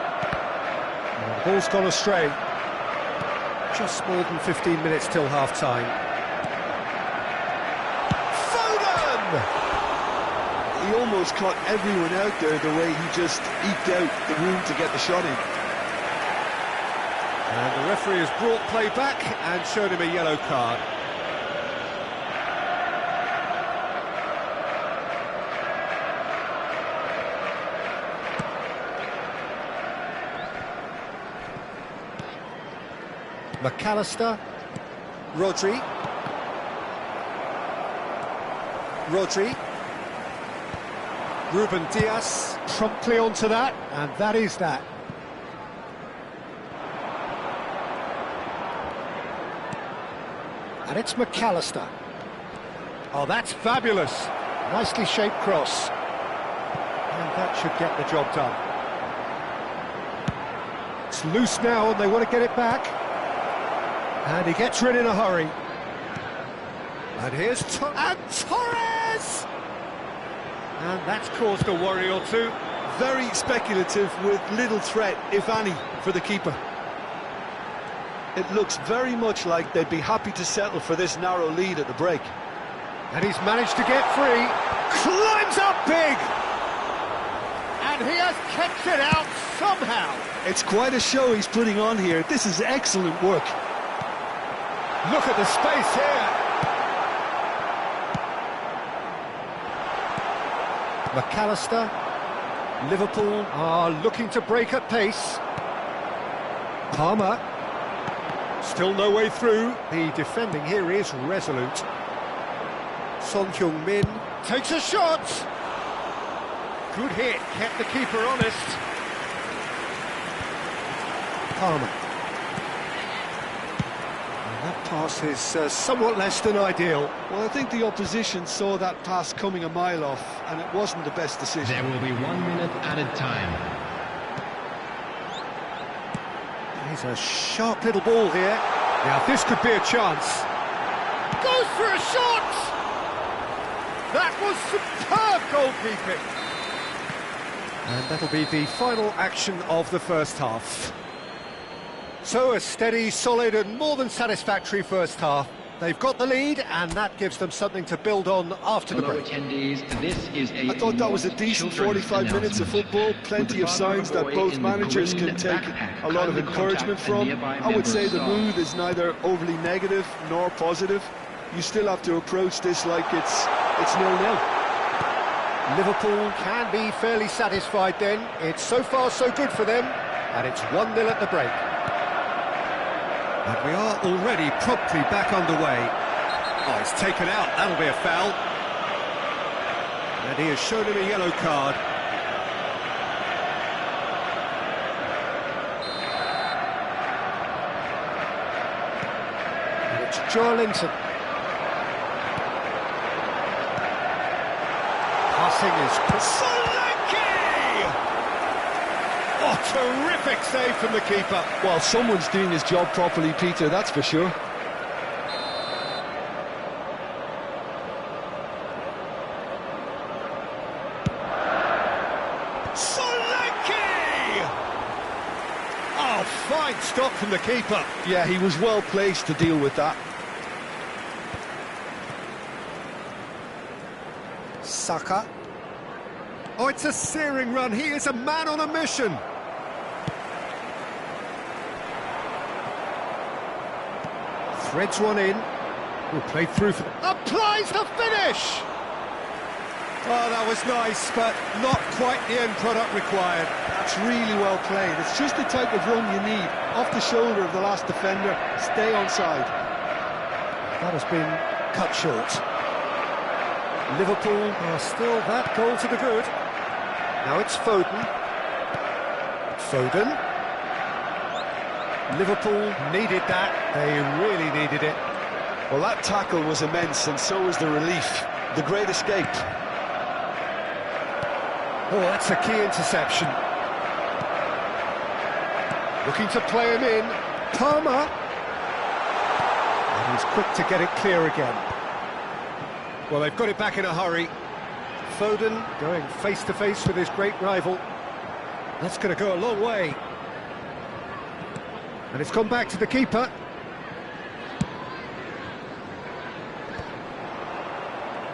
And the ball's gone astray. Just more than 15 minutes till half-time. Foden! He almost caught everyone out there the way he just eked out the room to get the shot in. And the referee has brought play back and shown him a yellow card. McAllister. Rodri. Ruben Dias promptly onto that, and that is that. And it's McAllister. Oh, that's fabulous. Nicely shaped cross. And that should get the job done. It's loose now, and they want to get it back. And he gets rid in a hurry. And here's Torres! And that's caused a worry or two. Very speculative with little threat, if any, for the keeper. It looks very much like they'd be happy to settle for this narrow lead at the break. And he's managed to get free. Climbs up big! And he has kept it out somehow. It's quite a show he's putting on here. This is excellent work. Look at the space here. McAllister. Liverpool are looking to break at pace. Palmer. Still no way through. The defending here is resolute. Son Heung-min takes a shot. Good hit, kept the keeper honest. Palmer. And that pass is somewhat less than ideal. Well, I think the opposition saw that pass coming a mile off, and it wasn't the best decision. There will be 1 minute added time. He's a sharp little ball here. Now this could be a chance. Goes for a shot! That was superb goalkeeping. And that'll be the final action of the first half. So a steady, solid and more than satisfactory first half. They've got the lead, and that gives them something to build on after the break. I thought that was a decent 45 minutes of football. Plenty of signs that both managers can take a lot of encouragement from. I would say the mood is neither overly negative nor positive. You still have to approach this like it's 0-0. Liverpool can be fairly satisfied then. It's so far so good for them, and it's 1-0 at the break. And we are already promptly back underway. Oh, it's taken out, that'll be a foul. And he has shown him a yellow card. And it's Joelinton. Passing is Solanke! Oh, terrific save from the keeper. Well, someone's doing his job properly, Peter, that's for sure. Solanke! Oh, fine stop from the keeper. Yeah, he was well placed to deal with that. Saka. Oh, it's a searing run. He is a man on a mission. Threads one in. Will play through for... Applies the finish! Oh, that was nice, but not quite the end product required. That's really well played. It's just the type of run you need. Off the shoulder of the last defender, stay onside. That has been cut short. Liverpool are still that goal to the good. Now it's Foden. Foden. Liverpool needed that. They really needed it. Well, that tackle was immense, and so was the relief. The great escape. Oh, that's a key interception. Looking to play him in. Palmer. And he's quick to get it clear again. Well, they've got it back in a hurry. Foden going face-to-face with his great rival. That's going to go a long way. And it's gone back to the keeper.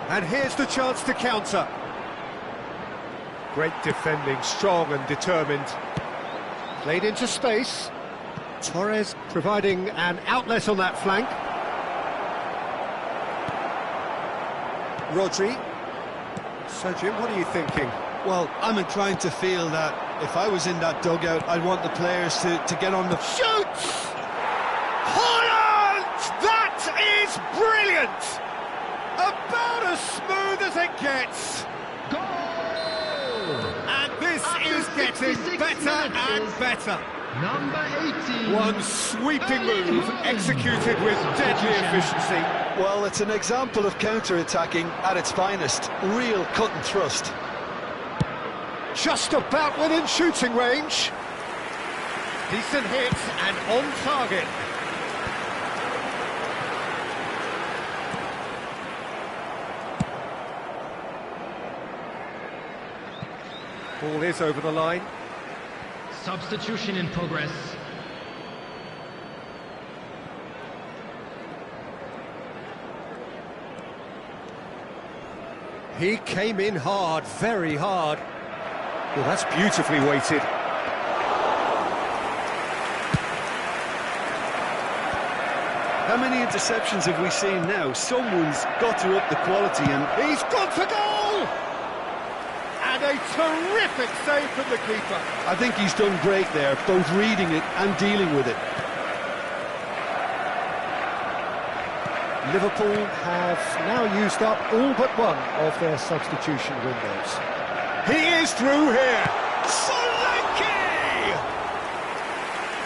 And here's the chance to counter. Great defending, strong and determined. Played into space. Torres providing an outlet on that flank. Rodri. So, Jim, what are you thinking? Well, I'm inclined to feel that if I was in that dugout, I'd want the players to get on the... Shoots! Holland! That is brilliant! About as smooth as it gets. Goal! getting better and better. Number 18. One sweeping move executed with deadly efficiency. Well, it's an example of counter-attacking at its finest. Real cut and thrust. Just about within shooting range. Decent hit and on target. Ball is over the line. Substitution in progress. He came in hard, very hard. Well, that's beautifully weighted. How many interceptions have we seen now? Someone's got to up the quality, and He's gone for goal! And a terrific save from the keeper. I think he's done great there, both reading it and dealing with it. Liverpool have now used up all but one of their substitution windows. He is through here. Solanke!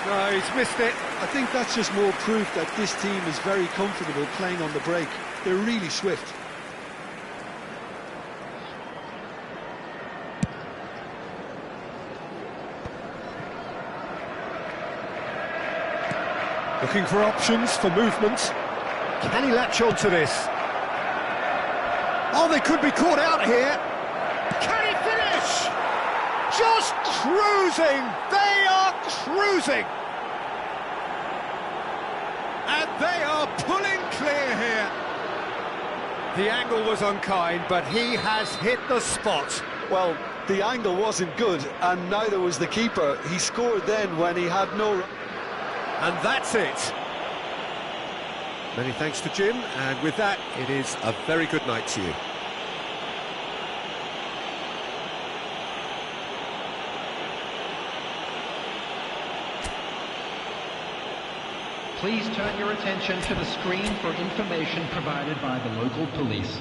No, he's missed it. I think that's just more proof that this team is very comfortable playing on the break. They're really swift. Looking for options for movement. Can he latch on to this? Oh, they could be caught out here. Can he finish? Just cruising. They are cruising. And they are pulling clear here. The angle was unkind, but he has hit the spot. Well, the angle wasn't good, and neither was the keeper. He scored then when he had no... And that's it. Many thanks to Jim, and with that, it is a very good night to you. Please turn your attention to the screen for information provided by the local police.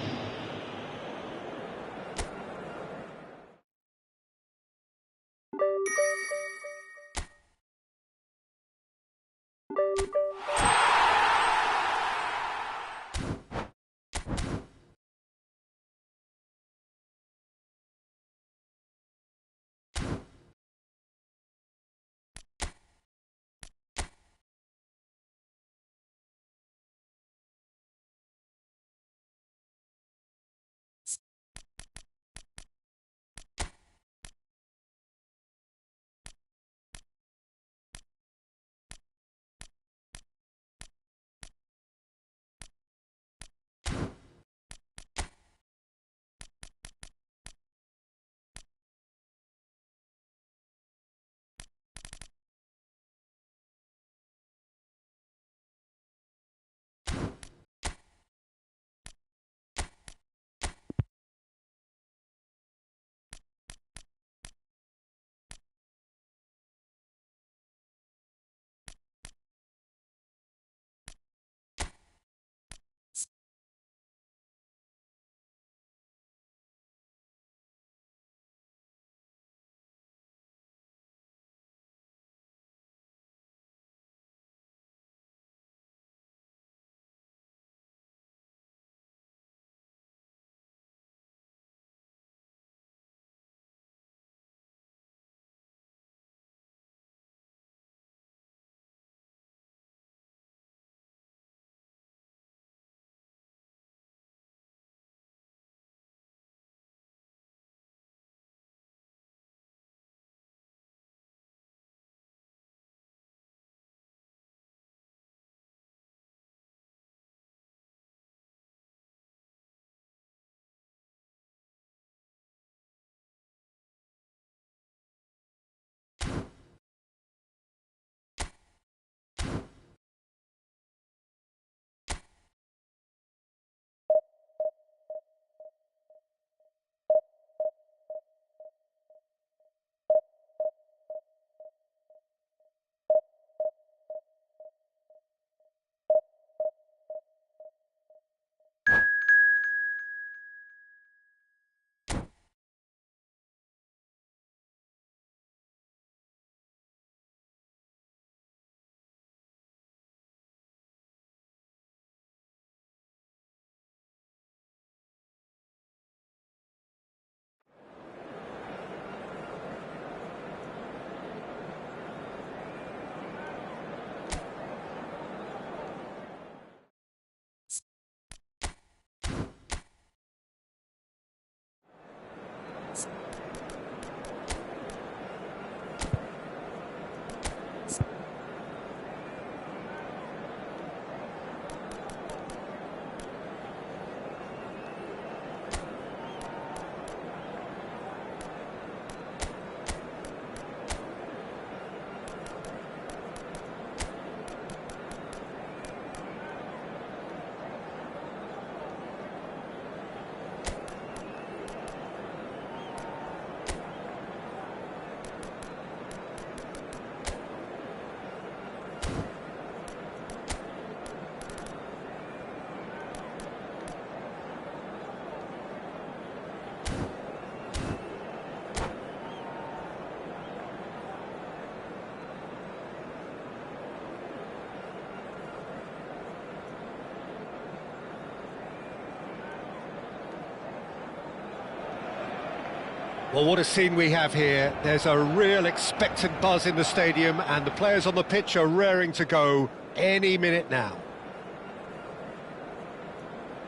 Well, what a scene we have here. There's a real expectant buzz in the stadium, and the players on the pitch are raring to go any minute now.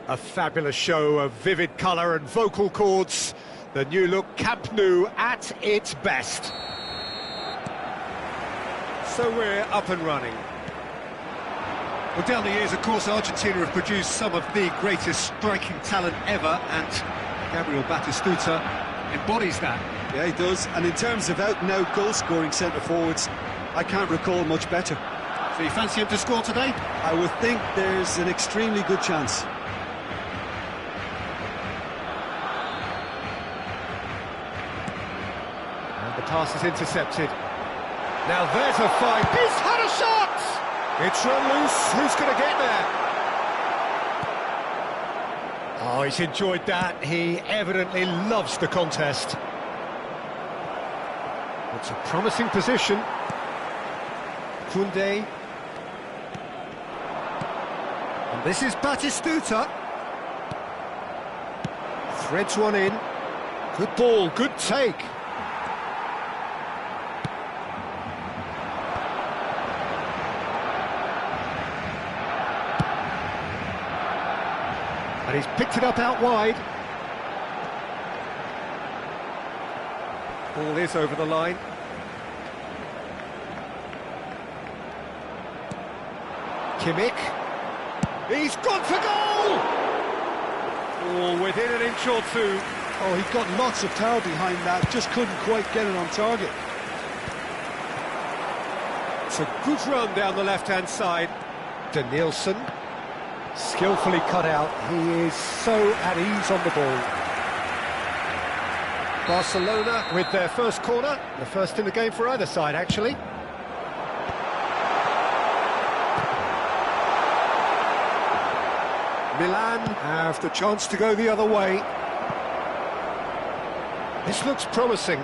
A fabulous show of vivid colour and vocal cords. The new look Camp Nou at its best. So we're up and running. Well, down the years, of course, Argentina have produced some of the greatest striking talent ever, and Gabriel Batistuta embodies that. Yeah, he does. And in terms of out-and-out goal-scoring centre-forwards, I can't recall much better. So you fancy him to score today? I would think there's an extremely good chance. And the pass is intercepted. Now there's a fight. He's had a shot! It's run loose. Who's going to get there? Oh, he's enjoyed that. He evidently loves the contest. It's a promising position. Koundé. And this is Batistuta. Threads one in. Good ball, good take. And he's picked it up out wide. Ball is over the line. Kimmich. He's gone for goal! Oh, within an inch or two. Oh, he got lots of power behind that, just couldn't quite get it on target. It's a good run down the left-hand side. Danielson. Skillfully cut out. He is so at ease on the ball. Barcelona with their first corner, the first in the game for either side, actually. Milan have the chance to go the other way. This looks promising.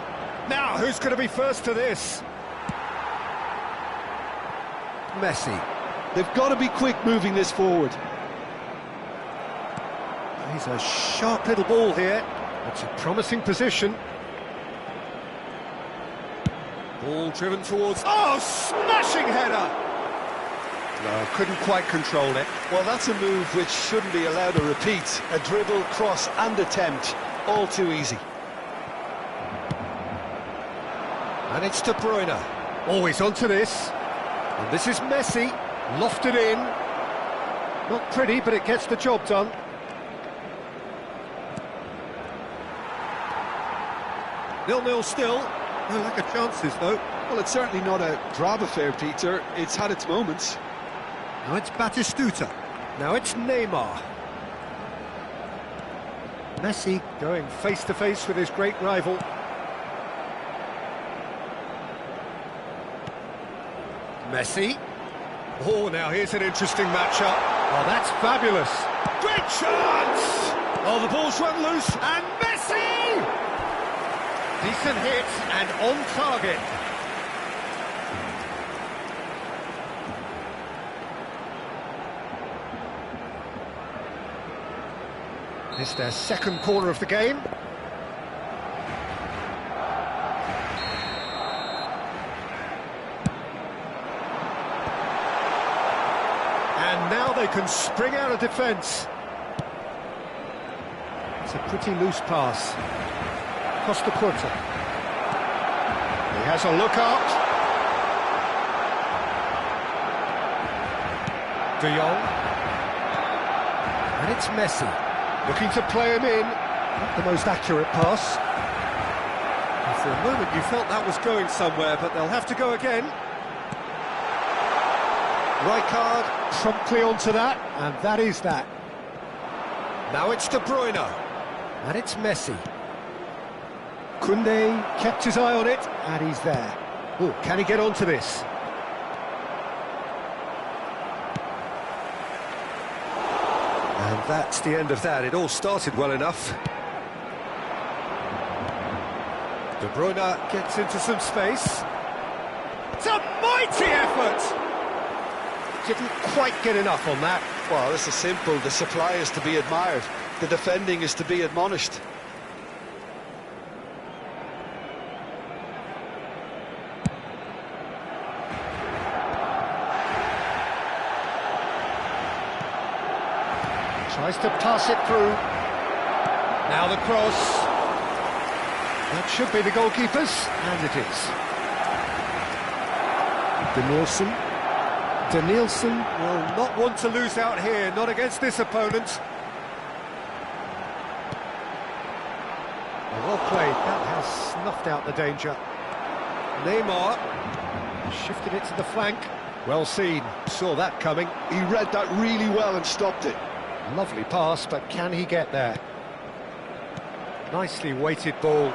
Now, who's going to be first to this? Messi. They've got to be quick moving this forward. He's a sharp little ball here. It's a promising position. Ball driven towards... Oh, smashing header! No, couldn't quite control it. Well, that's a move which shouldn't be allowed to repeat. A dribble, cross and attempt. All too easy. And it's De Bruyne. Always onto this. And this is Messi. Lofted in. Not pretty, but it gets the job done. 0-0 still. No lack of chances, though. Well, it's certainly not a drab affair, Peter. It's had its moments. Now it's Batistuta. Now it's Neymar. Messi going face-to-face with his great rival. Messi. Oh, now here's an interesting matchup. Oh, that's fabulous. Great chance! Oh, the ball's run loose, and Messi! Decent hit and on target. It's their second corner of the game. And now they can spring out of defence. It's a pretty loose pass. Costa Curta. He has a look up. De Jong. And it's Messi. Looking to play him in. Not the most accurate pass. And for a moment you felt that was going somewhere, but they'll have to go again. Rijkaard promptly onto that, and that is that. Now it's De Bruyne. And it's Messi. Koundé kept his eye on it, and he's there. Oh, can he get onto this? And that's the end of that. It all started well enough. De Bruyne gets into some space. It's a mighty effort! Didn't quite get enough on that. Well, this is simple. The supply is to be admired. The defending is to be admonished. Tries to pass it through. Now the cross. That should be the goalkeeper's, and it is. Danielson will not want to lose out here, not against this opponent. Well played, that has snuffed out the danger. Neymar shifted it to the flank. Well seen, saw that coming. He read that really well and stopped it. Lovely pass, but can he get there? Nicely weighted ball.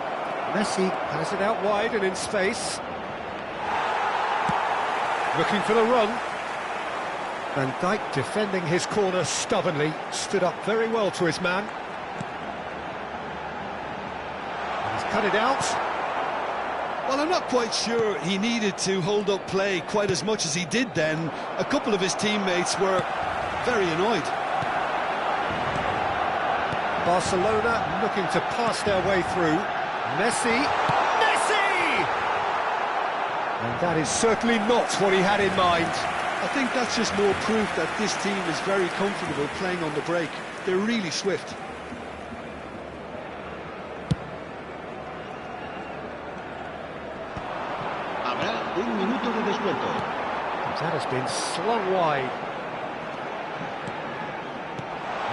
Messi has it out wide and in space. Looking for the run. Van Dijk defending his corner stubbornly, stood up very well to his man. And he's cut it out. Well, I'm not quite sure he needed to hold up play quite as much as he did then. A couple of his teammates were very annoyed. Barcelona looking to pass their way through. Messi! And that is certainly not what he had in mind. I think that's just more proof that this team is very comfortable playing on the break. They're really swift. Habrá un minuto de descuento. That has been slung wide.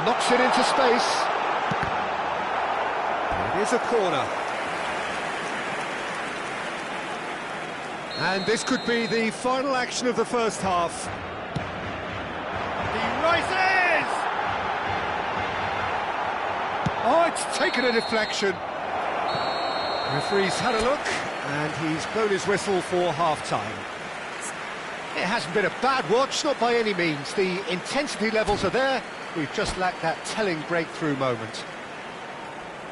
Knocks it into space. It is a corner. And this could be the final action of the first half. He rises! Oh, it's taken a deflection. Referee's had a look, and he's blown his whistle for half-time. It hasn't been a bad watch, not by any means. The intensity levels are there. We've just lacked that telling breakthrough moment.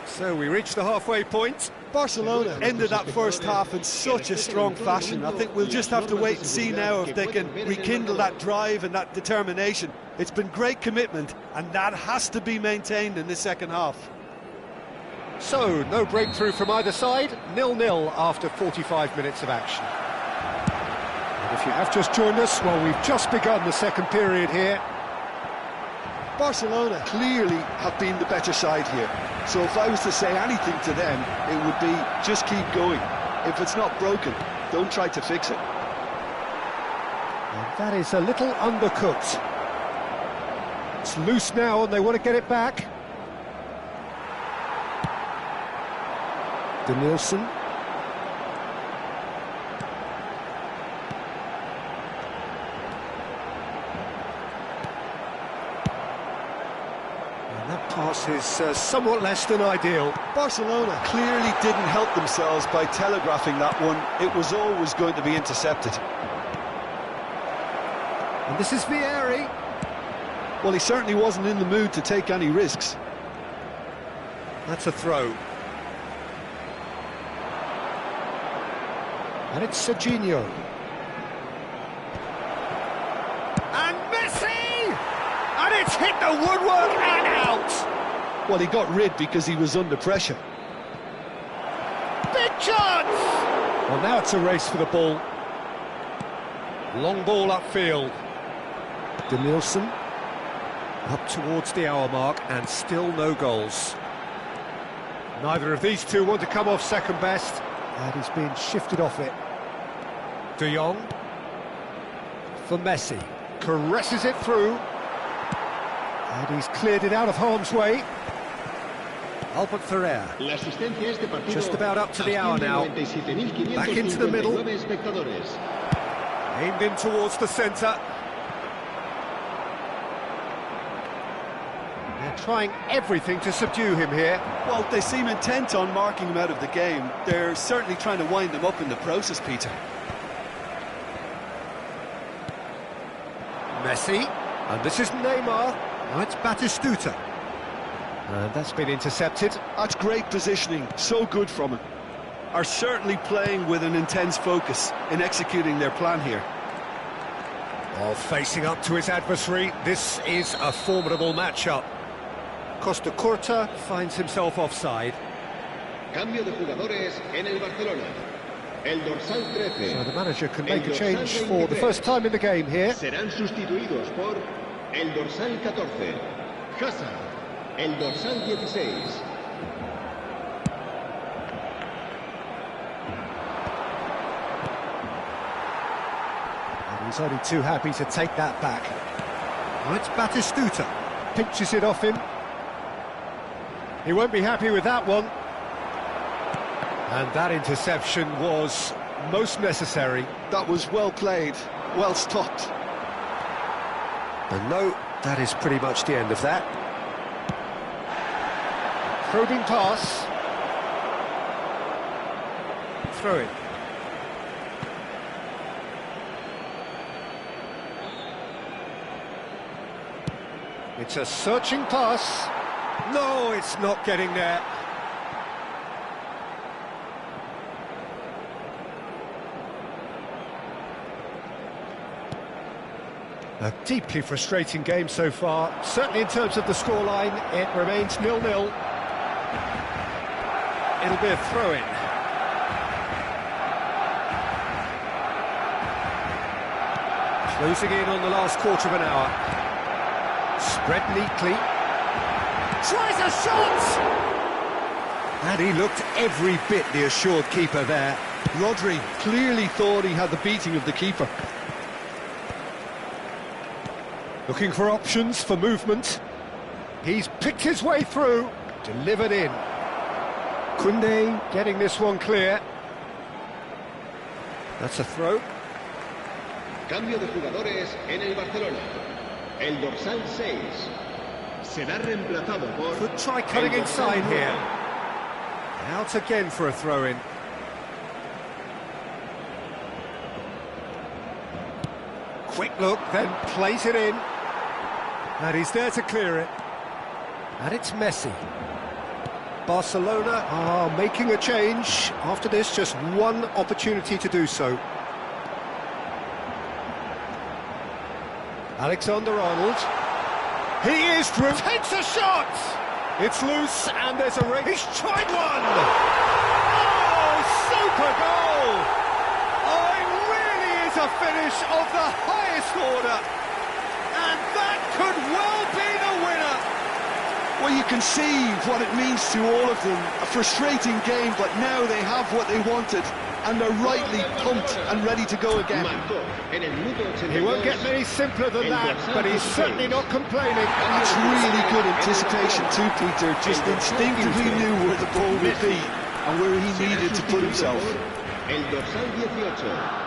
So we reach the halfway point. Barcelona ended that first half in such a strong fashion. I think we'll just have to wait and see now if they can rekindle that drive and that determination. It's been great commitment, and that has to be maintained in the second half. So, no breakthrough from either side, 0-0 after 45 minutes of action. And if you have just joined us, well, we've just begun the second period here. Barcelona clearly have been the better side here. So if I was to say anything to them, it would be just keep going. If it's not broken, don't try to fix it. And that is a little undercooked. It's loose now and they want to get it back. Danielson. That pass is somewhat less than ideal. Barcelona clearly didn't help themselves by telegraphing that one. It was always going to be intercepted. And this is Vieri. Well, he certainly wasn't in the mood to take any risks. That's a throw. And it's Serginho. And Messi! And it's hit the woodwork and out! Well, he got rid because he was under pressure. Big chance! Well, now it's a race for the ball. Long ball upfield. Danielson up towards the hour mark and still no goals. Neither of these two want to come off second best, and he's being shifted off it. De Jong for Messi, caresses it through, and he's cleared it out of harm's way. Albert Ferrer, just about up to the hour now, back into the middle, aimed in towards the centre. They're trying everything to subdue him here. Well, they seem intent on marking him out of the game. They're certainly trying to wind him up in the process, Peter. Messi, and this is Neymar. Now it's Batistuta. And that's been intercepted. That's great positioning, so good from him. Are certainly playing with an intense focus in executing their plan here. While facing up to his adversary, this is a formidable matchup. Costa Curta finds himself offside. Cambio de jugadores en el Barcelona. El dorsal 13. So the manager can make a change for the first time in the game here. Serán sustituidos por el dorsal 14. Hazard, el dorsal 16. And he's only too happy to take that back. Well, it's Batistuta. Pinches it off him. He won't be happy with that one. And that interception was most necessary. That was well played, well stopped. And no, that is pretty much the end of that. Probing pass. Throw it. It's a searching pass. No, it's not getting there. A deeply frustrating game so far. Certainly in terms of the scoreline, it remains 0-0. It'll be a throw-in. Closing in on the last quarter of an hour. Spread neatly. Tries a shot! And he looked every bit the assured keeper there. Rodri clearly thought he had the beating of the keeper. Looking for options for movement. He's picked his way through, delivered in. Koundé getting this one clear. That's a throw. Cambio de jugadores en el Barcelona. El dorsal 6 será reemplazado por... Could try cutting inside here. Out again for a throw-in. Quick look, then plays it in. And he's there to clear it. And it's Messi. Barcelona are making a change. After this, just one opportunity to do so. Alexander-Arnold. He is through. Takes a shot! It's loose, and there's a ring. He's tried one! Oh, super goal! Oh, it really is a finish of the highest order. And that could well be the winner. Well, you can see what it means to all of them. A frustrating game, but now they have what they wanted, and they're rightly pumped and ready to go again. He won't get any simpler than that, but he's certainly not complaining. That's really good anticipation too, Peter. Just instinctively knew where the ball would be and where he needed to put himself. El dorsal 18.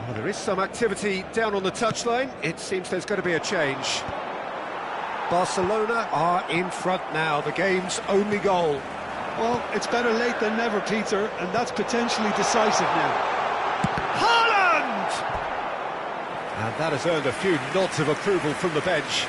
Well, there is some activity down on the touchline. It seems there's going to be a change. Barcelona are in front now, the game's only goal. Well, it's better late than never, Peter, and that's potentially decisive now. Haaland! And that has earned a few nods of approval from the bench.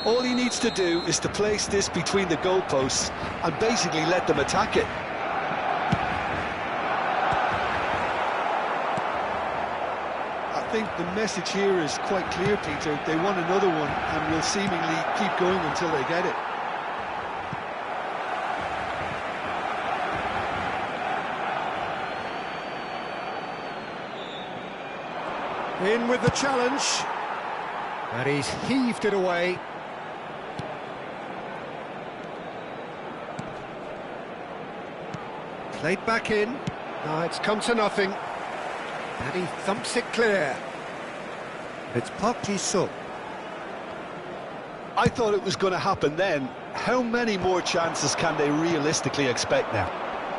All he needs to do is to place this between the goalposts and basically let them attack it. I think the message here is quite clear, Peter. They want another one and will seemingly keep going until they get it. In with the challenge. And he's heaved it away. Played back in. Now it's come to nothing. And he thumps it clear. It's Pubg. I thought it was going to happen then. How many more chances can they realistically expect now?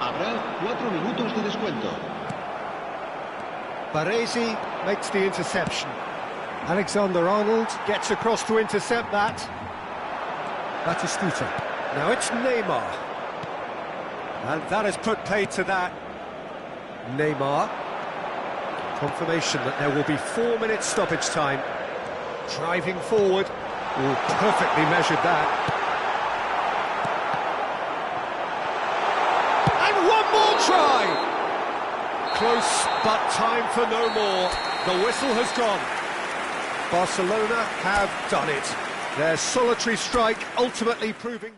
Habrá 4 minutos de descuento. Baresi makes the interception. Alexander-Arnold gets across to intercept that. Batistuta. Now it's Neymar. And that has put paid to that. Neymar. Confirmation that there will be 4 minutes stoppage time. Driving forward. Oh, perfectly measured that. And one more try! Close, but time for no more. The whistle has gone. Barcelona have done it. Their solitary strike ultimately proving...